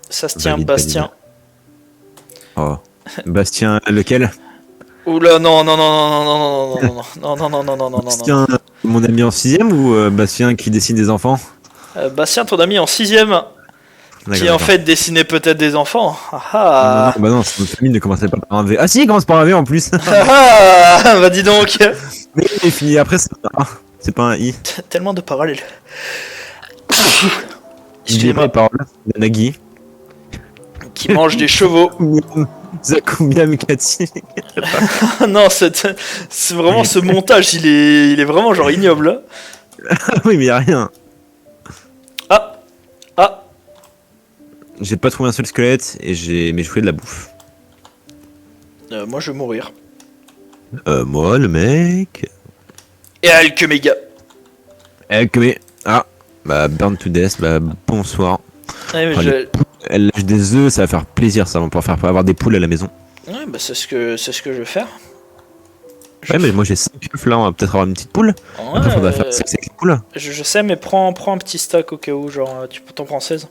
Ça se tient, Valide, Bastien. Oh. Bastien, lequel? Oula non. Non. Bastien, mon ami en 6ème ou Bastien qui dessine des enfants? Bastien, ton ami en 6ème, qui en fait dessinait peut-être des enfants. Ah Non, bah non, notre famille ne commençait pas par un V. Ah si, il commence par un V en plus. ah bah dis donc. Mais il finit après, c'est pas un I. Tellement de parallèles. Il est Excusez-moi. par Nagui. qui mange des chevaux. Zakumbia Mikati. Non, c'est vraiment ce montage, il est vraiment genre ignoble. Hein. Oui, mais y a rien. Ah, J'ai pas trouvé un seul squelette mais je voulais de la bouffe. moi je vais mourir. Moi, le mec. Et Alchemega. Ah, bah, Burn to Death, bah, bonsoir. Ouais, mais Allez. Elle lâche des œufs, ça va faire plaisir, ça, on va pouvoir avoir des poules à la maison. ouais, bah c'est ce que je vais faire. Ouais, mais moi j'ai 5 œufs là, on va peut-être avoir une petite poule. Ouais, Après, faudra faire sexe avec les poules. je sais, mais prends un petit stack au cas où, genre tu t'en prends 16.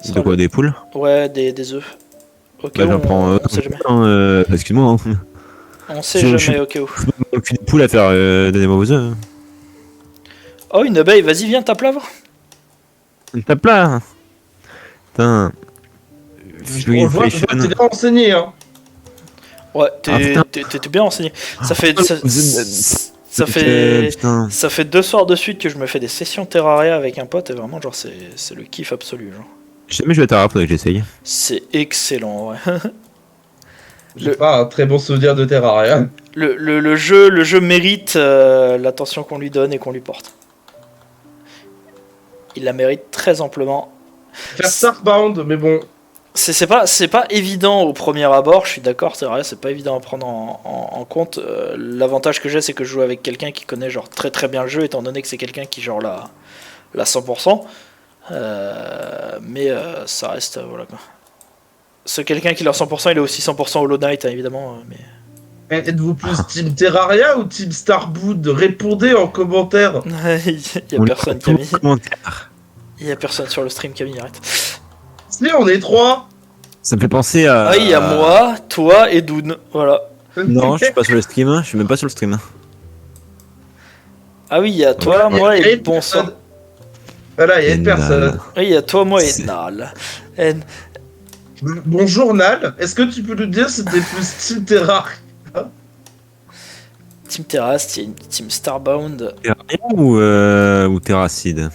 Ça De sera quoi, des poules? Ouais, des œufs. Au cas Bah, où, j'en prends. on sait jamais. Excuse-moi, hein. On sait je jamais suis- au cas où. Je peux aucune poule à faire donnez-moi vos œufs. Oh, une abeille, vas-y, viens, tape là. Tape là. Putain. On voit que t'es bien renseigné, hein. Ouais, putain. t'es bien renseigné. Ça fait. Putain. Ça fait 2 soirs de suite que je me fais des sessions Terraria avec un pote et vraiment, genre, c'est le kiff absolu. Genre. Jamais je vais t'arrêter, faudrait que j'essaye. C'est excellent, ouais. J'ai pas un très bon souvenir de Terraria. Le jeu mérite l'attention qu'on lui donne et qu'on lui porte. Il la mérite très amplement. Faire Starbound, mais bon. C'est pas évident au premier abord, je suis d'accord, Terraria, c'est pas évident à prendre en compte. L'avantage que j'ai, c'est que je joue avec quelqu'un qui connaît genre très très bien le jeu, étant donné que c'est quelqu'un qui genre l'a 100%. Mais ça reste, voilà quoi. Ce quelqu'un qui l'a 100%, il est aussi 100% Hollow Knight, hein, évidemment. Mais... Êtes-vous plus Team Terraria ou Team Starbound? Répondez en commentaire. il y a On personne lit qui a tous mis. les commentaires. Il y a personne sur le stream qui a mis, arrête. Si, on est 3. Ça me fait penser à. Ah, il y a moi, toi et Doon, voilà. Non, je suis pas sur le stream, je suis même pas sur le stream. Ah oui, il y a toi, Ouais, moi il y a et une bon sang. personne. Voilà, il y a une personne. Oui, il y a toi, moi et C'est- Nal. Bonjour Nal, est-ce que tu peux nous dire si t'es plus Team Terraria? Team Terrace, Team Starbound. Ou Terracide?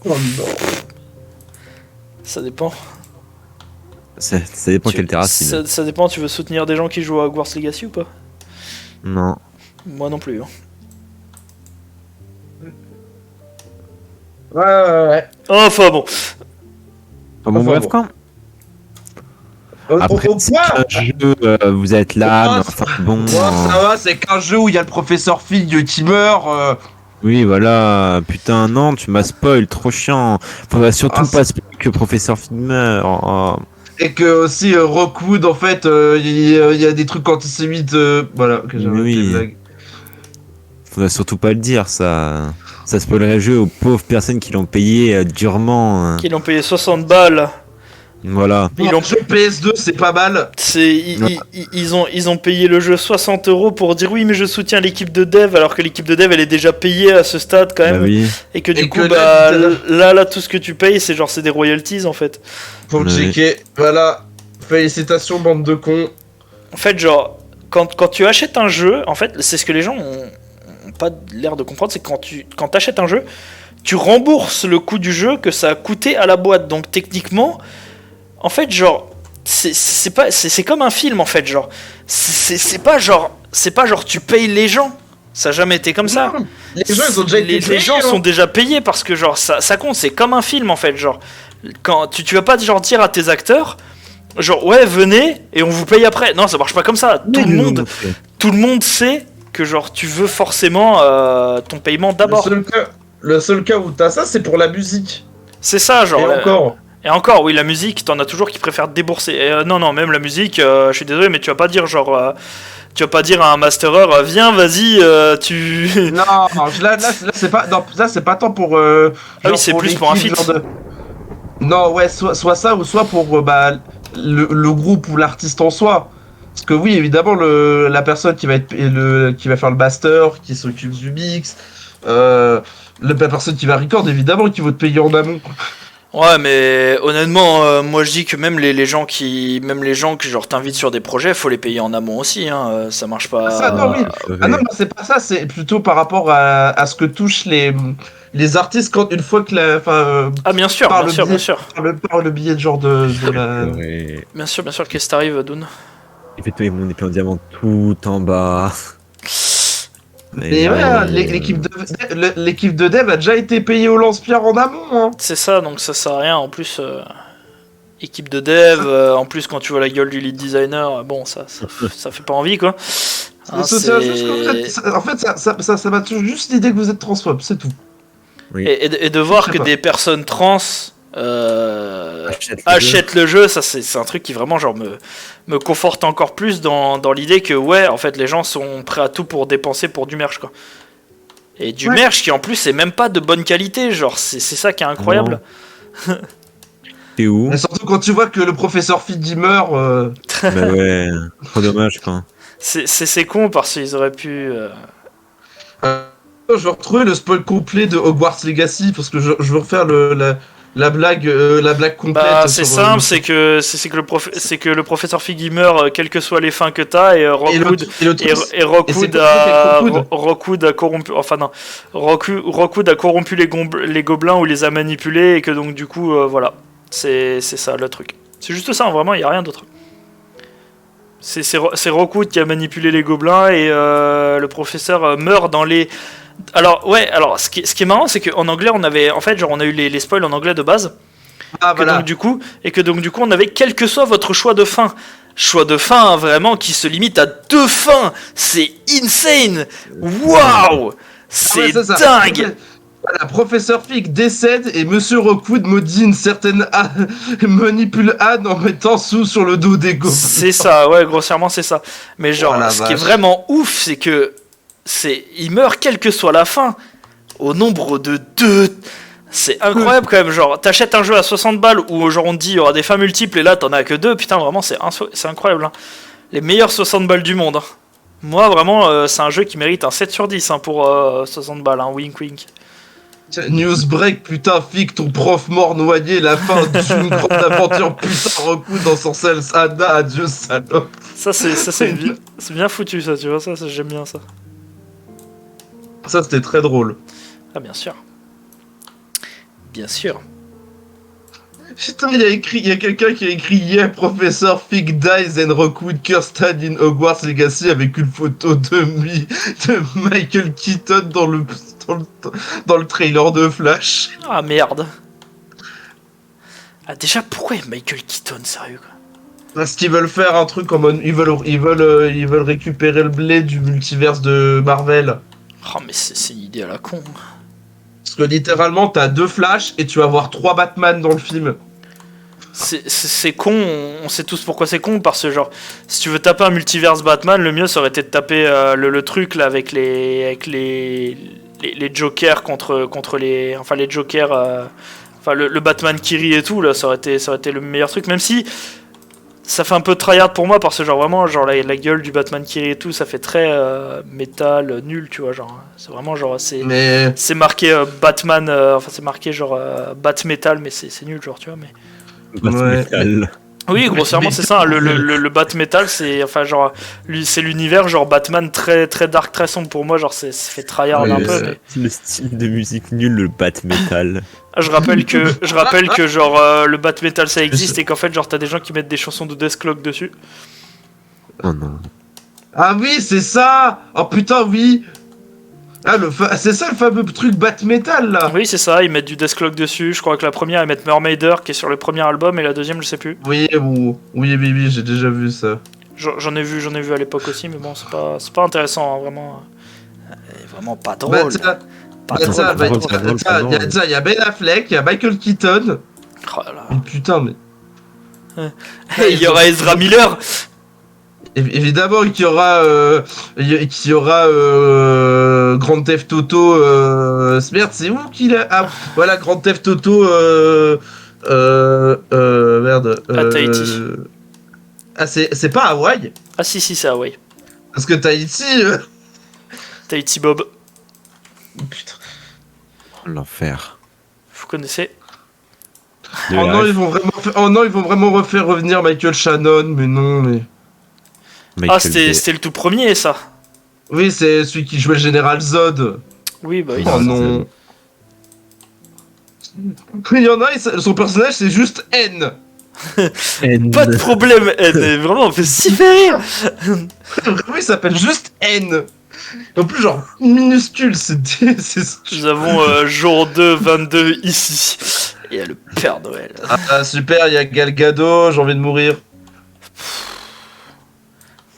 Oh non. Ça dépend. Ça dépend quel Terracide. Ça dépend, tu veux soutenir des gens qui jouent à Hogwarts Legacy ou pas? Non. Moi non plus. Hein. Ouais. Enfin bon. Enfin, bon, Enfin, bref, bon. quand. Au Après, point, c'est un jeu, vous êtes là, mais enfin bon. Ouais, ça va, c'est qu'un jeu où il y a le professeur Fig qui meurt. Oui, voilà. Putain, non, tu m'as spoil, trop chiant. Faudrait surtout Ah, pas spoil que Professeur Figmer. Oh. Et que aussi Rockwood, en fait, il y a des trucs antisémites. Voilà, que j'ai Mais arrêté oui. les blagues. Faudrait surtout pas le dire, ça. Ça spoilerait le jeu aux pauvres personnes qui l'ont payé durement. Qui l'ont payé 60 balles. Voilà. Ils Ils l'ont- le jeu PS2, c'est pas mal. Ils ont payé le jeu 60 € pour dire oui, mais je soutiens l'équipe de dev, alors que l'équipe de dev elle est déjà payée à ce stade quand même. Bah oui. Et que du Et coup, que bah, là, là, tout ce que tu payes, c'est genre c'est des royalties en fait. Faut Ouais. checker. Voilà. Félicitations, bande de cons. En fait, genre, quand tu achètes un jeu, en fait, c'est ce que les gens ont pas l'air de comprendre, c'est que quand t'achètes un jeu, tu rembourses le coût du jeu que ça a coûté à la boîte. Donc techniquement, en fait, genre, c'est comme un film en fait, genre, c'est pas genre tu payes les gens. Ça a jamais été comme ça. Non, les gens, ils ont déjà été Les payés, gens hein. sont déjà payés parce que genre ça compte, c'est comme un film en fait, genre quand tu vas pas genre dire à tes acteurs genre ouais venez et on vous paye après. Non, ça marche pas comme ça. Tout le monde sait que genre tu veux forcément ton paiement d'abord. Le seul cas où t'as ça, c'est pour la musique. C'est ça genre. Et encore. Et encore, oui, la musique, t'en as toujours qui préfèrent débourser. Et, non, même la musique, je suis désolé, mais tu vas pas dire genre. Tu vas pas dire à un masterer, viens, vas-y, tu. Non, là c'est pas. Non, là c'est pas tant pour. Ah oui, genre c'est pour plus l'équipe, pour un feat. genre de- Non, ouais, soit ça, ou soit pour le groupe ou l'artiste en soi. Parce que oui, évidemment, la personne qui va qui va faire le master, qui s'occupe du mix, la personne qui va record, évidemment, qui va te payer en amont. Ouais, mais honnêtement, moi je dis que même les gens qui genre t'invitent sur des projets, faut les payer en amont aussi, hein. Ça marche pas. Ça, non, oui. Ah non, c'est pas ça, c'est plutôt par rapport à ce que touchent les artistes, quand une fois que Ah, bien sûr, par bien le sûr, biais, bien sûr. par le biais de genre de la. Ouais. Bien sûr, qu'est-ce qui t'arrive, Dune? Il fait tomber mon épée en diamant tout en bas. Mais ouais, l'équipe de dev a déjà été payée au lance-pierre en amont. Hein. C'est ça, donc ça sert à rien. En plus, équipe de dev, en plus, quand tu vois la gueule du lead designer, bon, ça fait pas envie, quoi. Hein, En fait, ça m'a toujours juste l'idée que vous êtes transphobe, c'est tout. Oui. Et de voir que des personnes trans achètent le jeu, ça c'est un truc qui vraiment genre me conforte encore plus dans l'idée que ouais, en fait, les gens sont prêts à tout pour dépenser pour du merch, quoi. Et du merch qui en plus est même pas de bonne qualité, genre c'est ça qui est incroyable. T'es où? Mais surtout quand tu vois que le professeur Figgy meurt. Bah ouais, trop dommage quoi. C'est con parce qu'ils auraient pu. Je vais retrouver le spoil complet de Hogwarts Legacy parce que je veux refaire la blague complète. Bah c'est simple, c'est que le professeur Figgy meurt quelles que soient les fins que t'as et Rockwood a corrompu, enfin non, Rockwood a corrompu les gobelins ou les a manipulés et que donc du coup voilà, c'est ça le truc. C'est juste ça, vraiment, il y a rien d'autre. C'est Rockwood qui a manipulé les gobelins et le professeur meurt dans les. Alors ce qui est marrant, c'est qu'en anglais on avait en fait genre on a eu les spoils en anglais de base. Ah voilà. Donc du coup on avait quel que soit votre choix de fin hein, vraiment qui se limite à 2 fins, c'est insane. Waouh, c'est dingue. Voilà, professeur Fig décède et Monsieur Rockwood maudit une certaine manipule Anne en mettant sur le dos des gobelins. C'est ça, ouais, grossièrement c'est ça. Mais genre, ce qui est vraiment ouf, c'est que il meurt quelle que soit la fin, au nombre de 2. C'est incroyable quand même, genre, t'achètes un jeu à 60 balles où genre on te dit il y aura des fins multiples et là t'en as que 2, putain vraiment c'est incroyable. Hein. Les meilleurs 60 balles du monde. Hein. Moi vraiment, c'est un jeu qui mérite un 7 sur 10 hein, pour 60 balles, hein, wink wink. Newsbreak, putain, Fig, ton prof mort noyé, la fin d'une grande aventure, putain, Rockwood dans son sel, adieu, salope. Ça c'est bien foutu ça, tu vois, ça j'aime bien ça. Ça c'était très drôle. Ah bien sûr. Bien sûr. Putain, il y a quelqu'un qui a écrit Yeah, Professor Fig dies and Rockwood cursed in Hogwarts Legacy avec une photo de Michael Keaton dans le trailer de Flash. Ah merde. Ah déjà pourquoi Michael Keaton, sérieux quoi? Parce qu'ils veulent faire un truc en mode ils veulent récupérer le blé du multiverse de Marvel. Oh mais c'est une idée à la con. Parce que littéralement t'as 2 Flash et tu vas voir 3 Batman dans le film. C'est con, on sait tous pourquoi c'est con, parce que genre, si tu veux taper un multiverse Batman, le mieux ça aurait été de taper le truc là avec les Jokers contre les. Enfin les Jokers. Enfin le Batman qui rit et tout, là, ça aurait été le meilleur truc, même si. Ça fait un peu tryhard pour moi parce que genre vraiment genre la gueule du Batman qui rit et tout, ça fait très métal nul, tu vois, genre c'est vraiment genre c'est marqué Batman, enfin c'est marqué genre Bat Metal, mais c'est nul genre, tu vois, mais Metal. oui, grossièrement c'est ça, le Bat Metal, c'est enfin genre c'est l'univers genre Batman très très dark, très sombre, pour moi, genre c'est fait tryhard un peu, mais... C'est le style de musique nul, le Bat Metal. Je rappelle que genre le Bat Metal ça existe et qu'en fait genre t'as des gens qui mettent des chansons de Deathcloak dessus. Oh non. Ah oui, c'est ça. Oh putain, oui. Ah, c'est ça le fameux truc Bat Metal là. Oui, c'est ça, ils mettent du Deathcloak dessus. Je crois que la première ils mettent Mermaider qui est sur le premier album et la deuxième je sais plus. Oui, j'ai déjà vu ça. J'en ai vu à l'époque aussi, mais bon, c'est pas intéressant, hein, vraiment. Vraiment pas drôle. Il y a Ben Affleck, il y a Michael Keaton. Oh là là. Oh, putain, mais. Il y aura Ezra Miller. Évidemment qu'il y aura, Grand Theft Auto. Merde, c'est où qu'il a. Ah, voilà, Grand Theft Auto. Merde. À Tahiti. Ah, c'est pas Hawaï. Ah si, c'est Hawaï. Parce que Tahiti. Tahiti Bob. Putain. L'enfer. Vous connaissez? Oh non, ils vont vraiment refaire revenir Michael Shannon, mais non, mais. Ah, c'était le tout premier, ça. Oui, c'est celui qui jouait Général Zod. Oui, bah oui. Oh non. Il y en a, son personnage c'est juste N. Pas de problème, N. Vraiment, on fait si faire rire. Vraiment, il s'appelle juste N. En plus, genre, minuscule, c'est. Nous avons jour 2, 22 ici. Et il y a le Père Noël. Ah, super, il y a Gal Gadot, j'ai envie de mourir.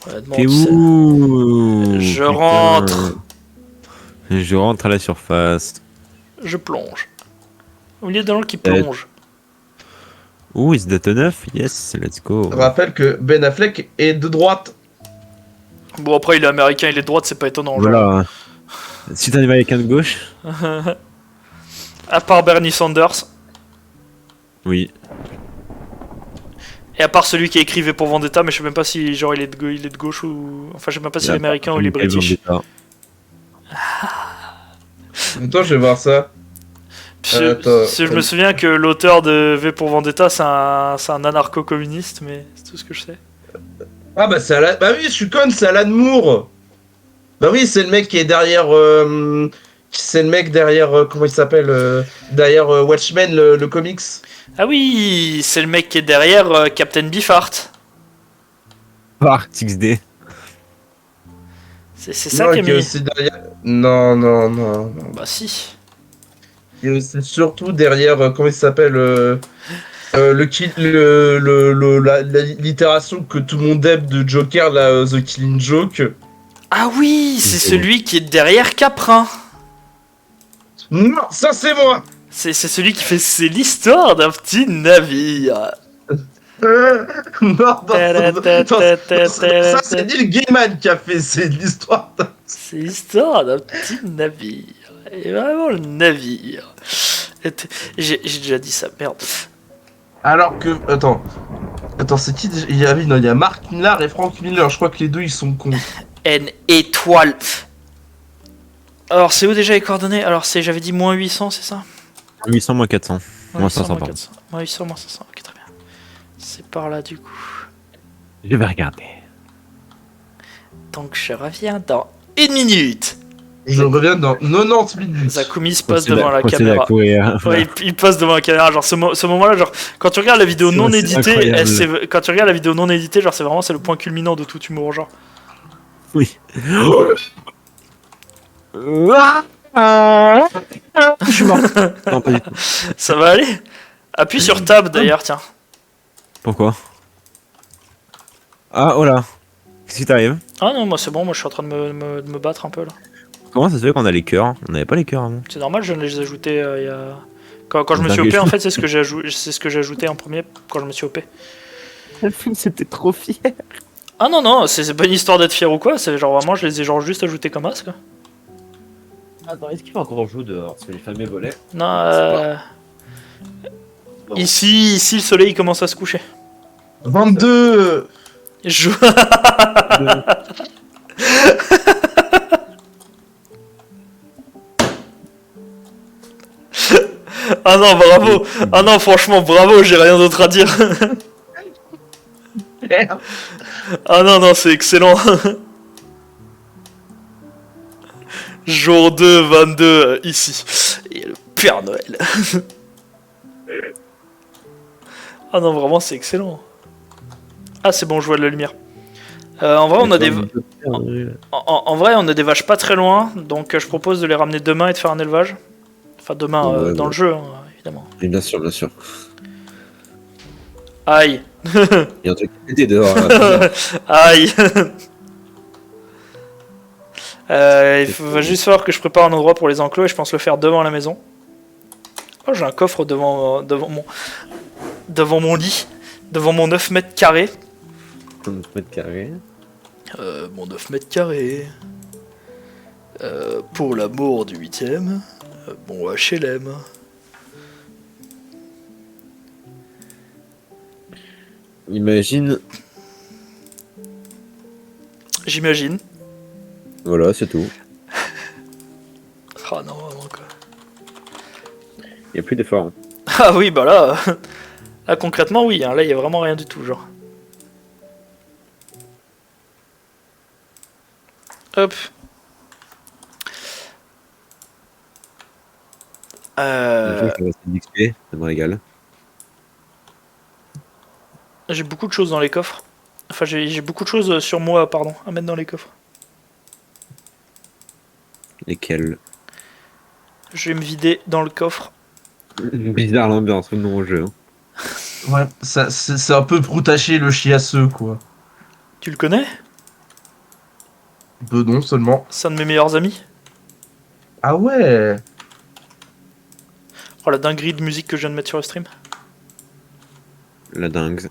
Honnêtement, T'es tu sais, où? Je Putain. rentre. Je rentre à la surface. Je plonge. Au lieu d'un qui plonge. Ouh, is that enough? Yes, let's go. Je rappelle que Ben Affleck est de droite. Bon, après, il est américain, il est de droite, c'est pas étonnant. genre. Voilà. Si t'es un américain de gauche? À part Bernie Sanders. Oui. Et à part celui qui a écrit V pour Vendetta, mais je sais même pas si genre il est de gauche ou. Enfin, je sais même pas s'il est américain ou il est british. Attends, je vais voir ça. Si je me souviens que l'auteur de V pour Vendetta, c'est un anarcho-communiste, mais c'est tout ce que je sais. Ah bah c'est Alan... Bah oui, je suis con, c'est Alan Moore. Bah oui, c'est le mec qui est derrière... C'est le mec derrière... comment il s'appelle derrière Watchmen, le comics. Ah oui, c'est le mec qui est derrière Captain Beefheart. Ah, XD. C'est ça Non, qui a qui est mis. aussi derrière... Non. Bah si. C'est surtout derrière... comment il s'appelle la l'itération que tout le monde aime de Joker, là, The Killing Joke. Ah oui, c'est C'est celui qui est derrière Caprin. Non, ça c'est moi. C'est celui qui fait. C'est l'histoire d'un petit navire. Non, ça c'est Neil Gaiman qui a fait, c'est l'histoire. C'est l'histoire d'un petit navire. Et vraiment le navire. J'ai déjà dit ça, merde. Alors que, attends, c'est qui déjà? Il y a Mark Millar et Frank Miller. Je crois que les deux ils sont cons. N étoile. Alors c'est où déjà les coordonnées? Alors j'avais dit moins 800, c'est ça? 800 moins 400. Moins 500, moins pardon. 400. Moins 800, moins 500. Ok, très bien. C'est par là du coup. Je vais regarder. Donc je reviens dans 1 minute. Je reviens dans 90 minutes. Zakumi se passe devant la caméra. Courir. Ouais, il passe devant la caméra. Genre ce moment-là, genre quand tu regardes la vidéo non C'est éditée, incroyable. quand tu regardes la vidéo non éditée, genre c'est le point culminant de tout humour genre. Oui. Je suis mort. Non, pas du tout. Ça va aller? Appuie sur tab d'ailleurs, tiens. Pourquoi? Ah, oh là. Qu'est-ce qui t'arrive? Ah non, moi c'est bon, moi je suis en train de me battre un peu là. Comment ça se fait qu'on a les cœurs? On n'avait pas les cœurs avant. C'est normal, je ne les ai ajoutés il y a. Quand je me suis Dingue. OP, en fait, c'est ce que j'ai ajouté en premier quand je me suis OP. C'était trop fier. Ah non, c'est pas une histoire d'être fier ou quoi, c'est genre vraiment, je les ai genre juste ajoutés comme as quoi. Attends, est-ce qu'il faut encore jouer dehors? Parce que les fameux volets. Non, Ici, le soleil il commence à se coucher. 22. Je... Ah non, bravo. Ah non, franchement, bravo, j'ai rien d'autre à dire. Ah non, c'est excellent. Jour 2, 22, ici. Et le Père Noël. Ah non, vraiment, c'est excellent. Ah, c'est bon, je vois de la lumière. En vrai, on a des... En vrai, on a des vaches pas très loin, donc je propose de les ramener demain et de faire un élevage. Enfin, demain, Ouais, dans ouais. le jeu, hein, évidemment. Et bien sûr, bien sûr. Aïe. Il y a un truc qui était dehors. Là. Aïe. Va juste falloir que je prépare un endroit pour les enclos et je pense le faire devant la maison. Oh, j'ai un coffre devant mon lit, devant mon 9 mètres carrés. 9 mètres carrés. Mon 9 mètres carrés. Pour l'amour du 8ème. Bon HLM. Imagine. J'imagine. Voilà, c'est tout. Ah non, vraiment quoi. Il n'y a plus d'effort. Hein. Ah oui, bah là. Là concrètement, oui. Hein, là, il y a vraiment rien du tout, genre. Hop. Euh, Ça va être d'XP, ça me régale. j'ai beaucoup de choses dans les coffres. Enfin, j'ai beaucoup de choses sur moi, pardon, à mettre dans les coffres. Lesquels? Je vais me vider dans le coffre. Bizarre l'ambiance, non au jeu. Hein. Ouais, c'est un peu broutaché le chiasseux, quoi. Tu le connais? Peu non seulement. C'est un de mes meilleurs amis. Ah ouais. Oh, la dinguerie de musique que je viens de mettre sur le stream. La dingue.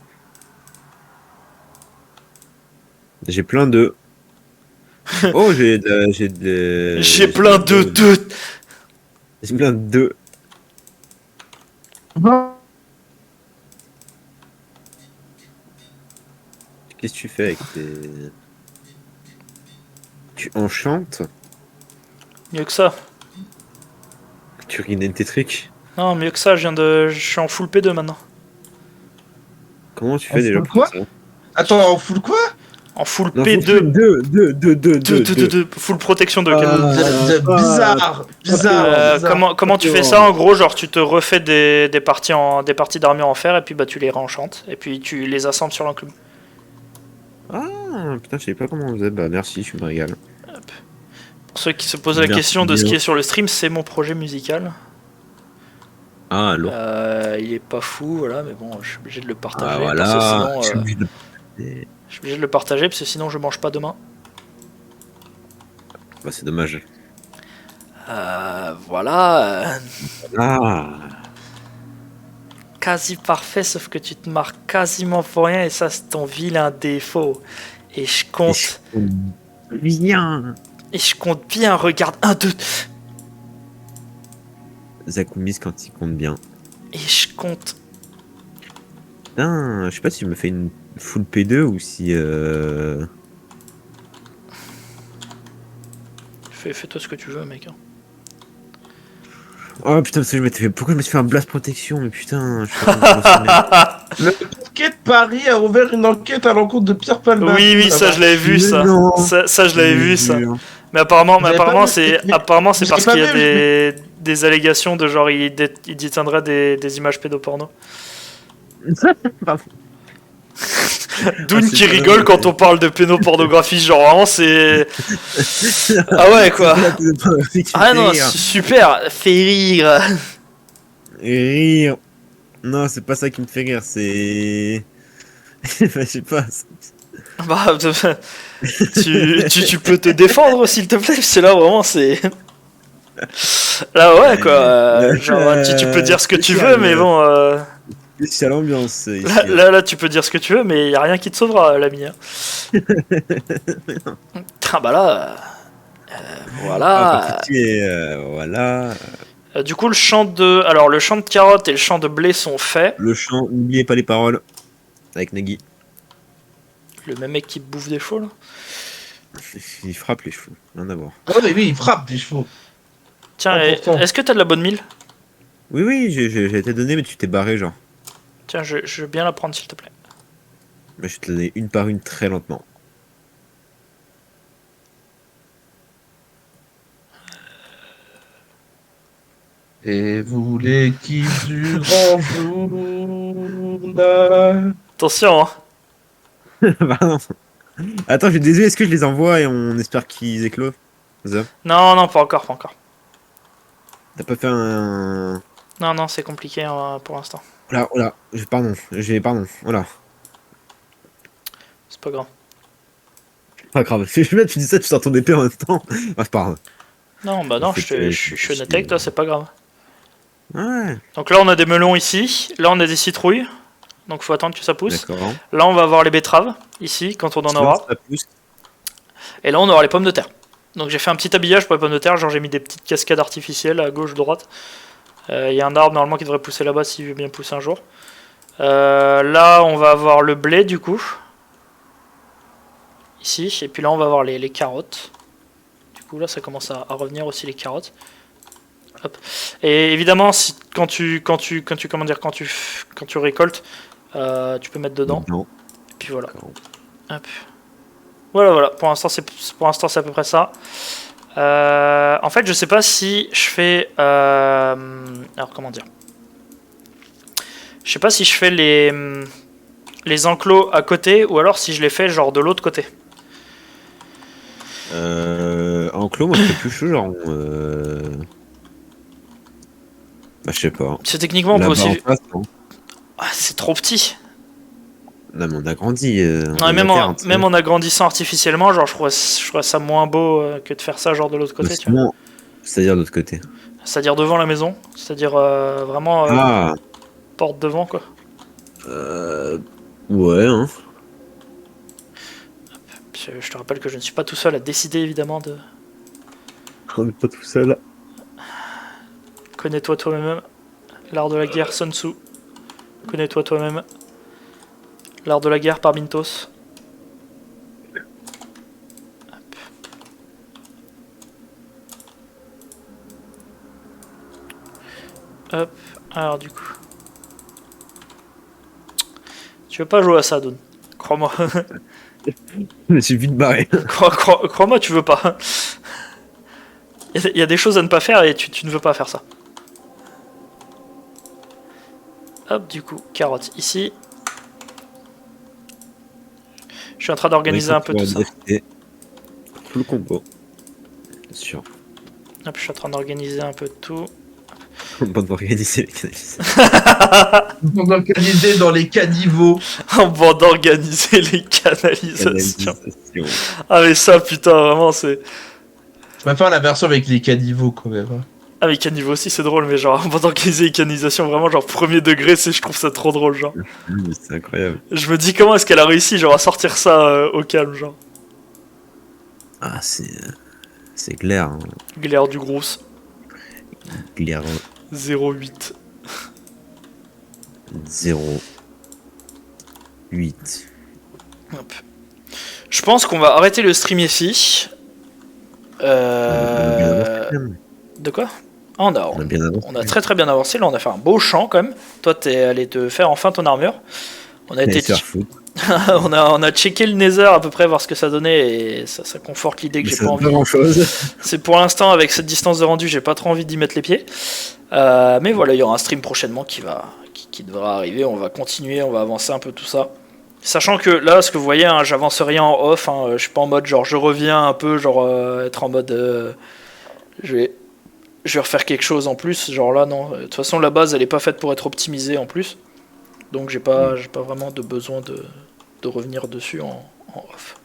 J'ai plein de. Oh, J'ai plein de... J'ai plein de. Qu'est-ce que tu fais avec tes. Tu enchantes? Mieux que ça. Tu renais tes trucs? Non, mieux que ça, je suis en full P2 maintenant. Comment tu En fais déjà full pour quoi? ça? Attends, on fout le quoi? En full Non, faut P2. deux. Full protection 2. Bizarre, bizarre. Comment tu fais ça en gros? Genre tu te refais des parties d'armure en fer et puis bah tu les réenchantes et puis tu les assembles sur l'enclume. Ah, putain, je savais pas comment on faisait. Bah, merci, je me régale. Pour ceux qui se posent la Merci question de ce bien. qui est sur le stream, c'est mon projet musical. Ah, lourd. Il est pas fou, voilà, mais bon, je suis obligé de le partager. Ah, Parce que voilà. sinon, Je suis obligé de- je suis obligé de le partager parce que sinon je mange pas demain. Bah, c'est dommage. Voilà. Ah, Quasi parfait, sauf que tu te marques quasiment pour rien et ça c'est ton vilain défaut. Et je compte. bien. Et je compte bien, regarde, 1, 2. Zakumis quand il compte bien. Et je compte. Putain, je sais pas si je me fais une full P2 ou si. Fais-toi ce que tu veux, mec. Hein. Oh putain, parce que pourquoi je me suis fait un blast protection? Mais putain, je suis pas content. Le parquet de Paris a ouvert une enquête à l'encontre de Pierre Palmade. Oui, ça je l'avais vu, Mais ça. non. Ça, je l'avais vu, ça. Dur. Mais apparemment, Vous avez pas vu, c'est mais- apparemment c'est vous parce avez qu'il y a pas vu, des allégations de genre il détiendrait des images pédoporno. Pardon. Dune c'est qui pas rigole vrai. quand on parle de pédopornographie, genre vraiment c'est. Ah ouais quoi. Ah non, super, fait rire. Rire. Non, c'est pas ça qui me fait rire, c'est. Je sais pas. Bah, tu peux te défendre s'il te plaît, parce que là vraiment c'est. Là ouais quoi. Genre tu peux dire ce que tu veux, mais bon. C'est à l'ambiance. Ici. Là, tu peux dire ce que tu veux, mais y a rien qui te sauvera, l'ami. Hein. Ah bah là. Voilà. Voilà. Du coup, le champ de carottes et le champ de blé sont faits. Le chant, n'oubliez pas les paroles. Avec Nagui. Le même mec qui bouffe des chevaux là. Il frappe les cheveux. Rien à voir. Ah oui, oui, il frappe des chevaux. Tiens, Important. est-ce que t'as de la bonne mille? Oui, j'ai été donné, mais tu t'es barré, genre. Tiens, je veux bien la prendre, s'il te plaît. Mais je vais te donner une par une très lentement. Et vous l'équipe du grand journal. Attention, hein. Pardon. Attends, je suis désolé, est-ce que je les envoie et on espère qu'ils éclosent? Ça Non, pas encore. T'as pas fait un. Non, c'est compliqué pour l'instant. Oh là, pardon, oh là. C'est pas grave. Pas grave, tu dis ça, tu sors ton épée en même temps. Ah, c'est pas grave. Non, bah non, je suis honnête avec toi, c'est pas grave. Ouais, Donc là, on a des melons ici. Là, on a des citrouilles. Donc faut attendre que ça pousse. d'accord. Là, on va avoir les betteraves, ici, quand on en aura. Ça pousse. Et là, on aura les pommes de terre. Donc j'ai fait un petit habillage pour les pommes de terre, genre j'ai mis des petites cascades artificielles à gauche, droite. Il y a un arbre normalement qui devrait pousser là-bas s'il veut bien pousser un jour. Là, on va avoir le blé du coup. Ici. Et puis là, on va avoir les carottes. Du coup, là, ça commence à revenir aussi les carottes. Hop. Et évidemment, quand tu récoltes, tu peux mettre dedans. Non. Et puis voilà. Hop. Voilà. Pour l'instant, c'est à peu près ça. En fait, je sais pas si je fais Alors comment dire? Je sais pas si je fais les enclos à côté ou alors si je les fais genre de l'autre côté. Enclos, moi, je fais plus chaud, genre. Bah, je sais pas. C'est techniquement on peut Là-bas aussi. en face, non. Ah, c'est trop petit. Non, mais on a grandi. Non, et même en agrandissant artificiellement, genre je trouverais ça moins beau que de faire ça genre de l'autre côté, tu vois. C'est-à-dire de l'autre côté. C'est-à-dire devant la maison, c'est-à-dire vraiment Ah, porte devant quoi. ouais, hein. Je te rappelle que je ne suis pas tout seul à décider évidemment de. On n'est pas tout seul. Connais-toi toi-même. L'art de la guerre, Sun Tzu. Connais-toi toi-même. L'art de la guerre par Mintos. Hop. Alors du coup. Tu veux pas jouer à ça, Doun. Crois-moi. Je me suis vite barré. Crois-moi, tu veux pas. Il y a des choses à ne pas faire et tu ne veux pas faire ça. Hop, du coup, carotte ici. Je suis en train d'organiser un peu tout ça. Tout le combo. Bien sûr. Hop, je suis en train d'organiser un peu de tout. Bonne organiser les canalisations. On organisé dans les caniveaux. En bande d'organiser les canalisations. Ah mais ça putain vraiment c'est... Je préfère la version avec les caniveaux quand même. Ah mais caniveau aussi c'est drôle mais genre en bande d'organiser les canalisations vraiment genre premier degré c'est je trouve ça trop drôle genre. C'est incroyable. Je me dis comment est-ce qu'elle a réussi genre à sortir ça au calme genre. Ah c'est clair. Hein. Glaire du gros. Glaire 0,8. 0,8. Hop. Je pense qu'on va arrêter le stream ici. De quoi? Ah, on a très très bien avancé. Là, on a fait un beau champ quand même. Toi, t'es allé te faire enfin ton armure. On a été on a checké le Nether à peu près, voir ce que ça donnait et ça conforte l'idée que j'ai pas envie. C'est pour l'instant avec cette distance de rendu, j'ai pas trop envie d'y mettre les pieds. Mais voilà, il y aura un stream prochainement qui devra arriver. On va continuer, on va avancer un peu tout ça. Sachant que là, ce que vous voyez, hein, j'avance rien en off. Hein, je suis pas en mode genre je reviens un peu, genre être en mode je vais refaire quelque chose en plus. Genre là, non. De toute façon, la base, elle est pas faite pour être optimisée en plus. Donc j'ai pas vraiment de besoin de revenir dessus en off.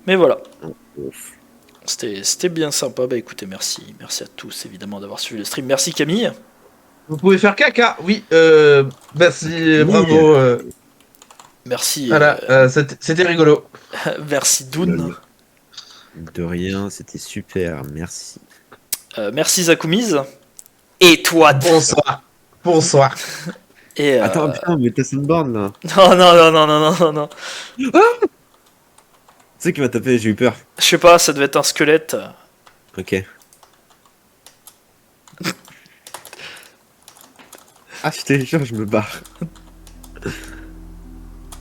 Mais voilà. C'était bien sympa. Bah écoutez, merci à tous évidemment d'avoir suivi le stream. Merci Camille. Vous pouvez faire caca, oui. Merci, bravo. Merci. Voilà, c'était rigolo. Merci Doun. De rien, c'était super, merci. Merci Zakumiz. Et toi. Bonsoir. Et Attends, putain, mais t'as une borne là. Non. Tu sais qui m'a tapé, j'ai eu peur. Je sais pas, ça devait être un squelette. Ok. Ah, je te jure, je me barre.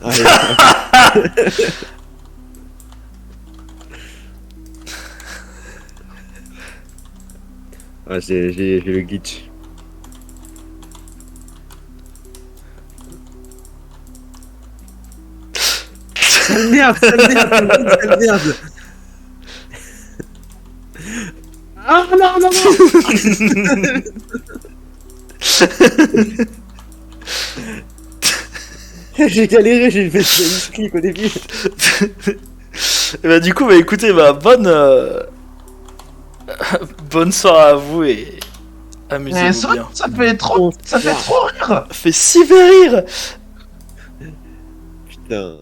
Allez. Ah, j'ai le glitch. Merde. Ah non. J'ai galéré, j'ai fait une clic au début. Et bah du coup, bah écoutez, bah bonne soirée à vous et amusez-vous bien. Ça fait trop rire. Ça fait super rire. Putain.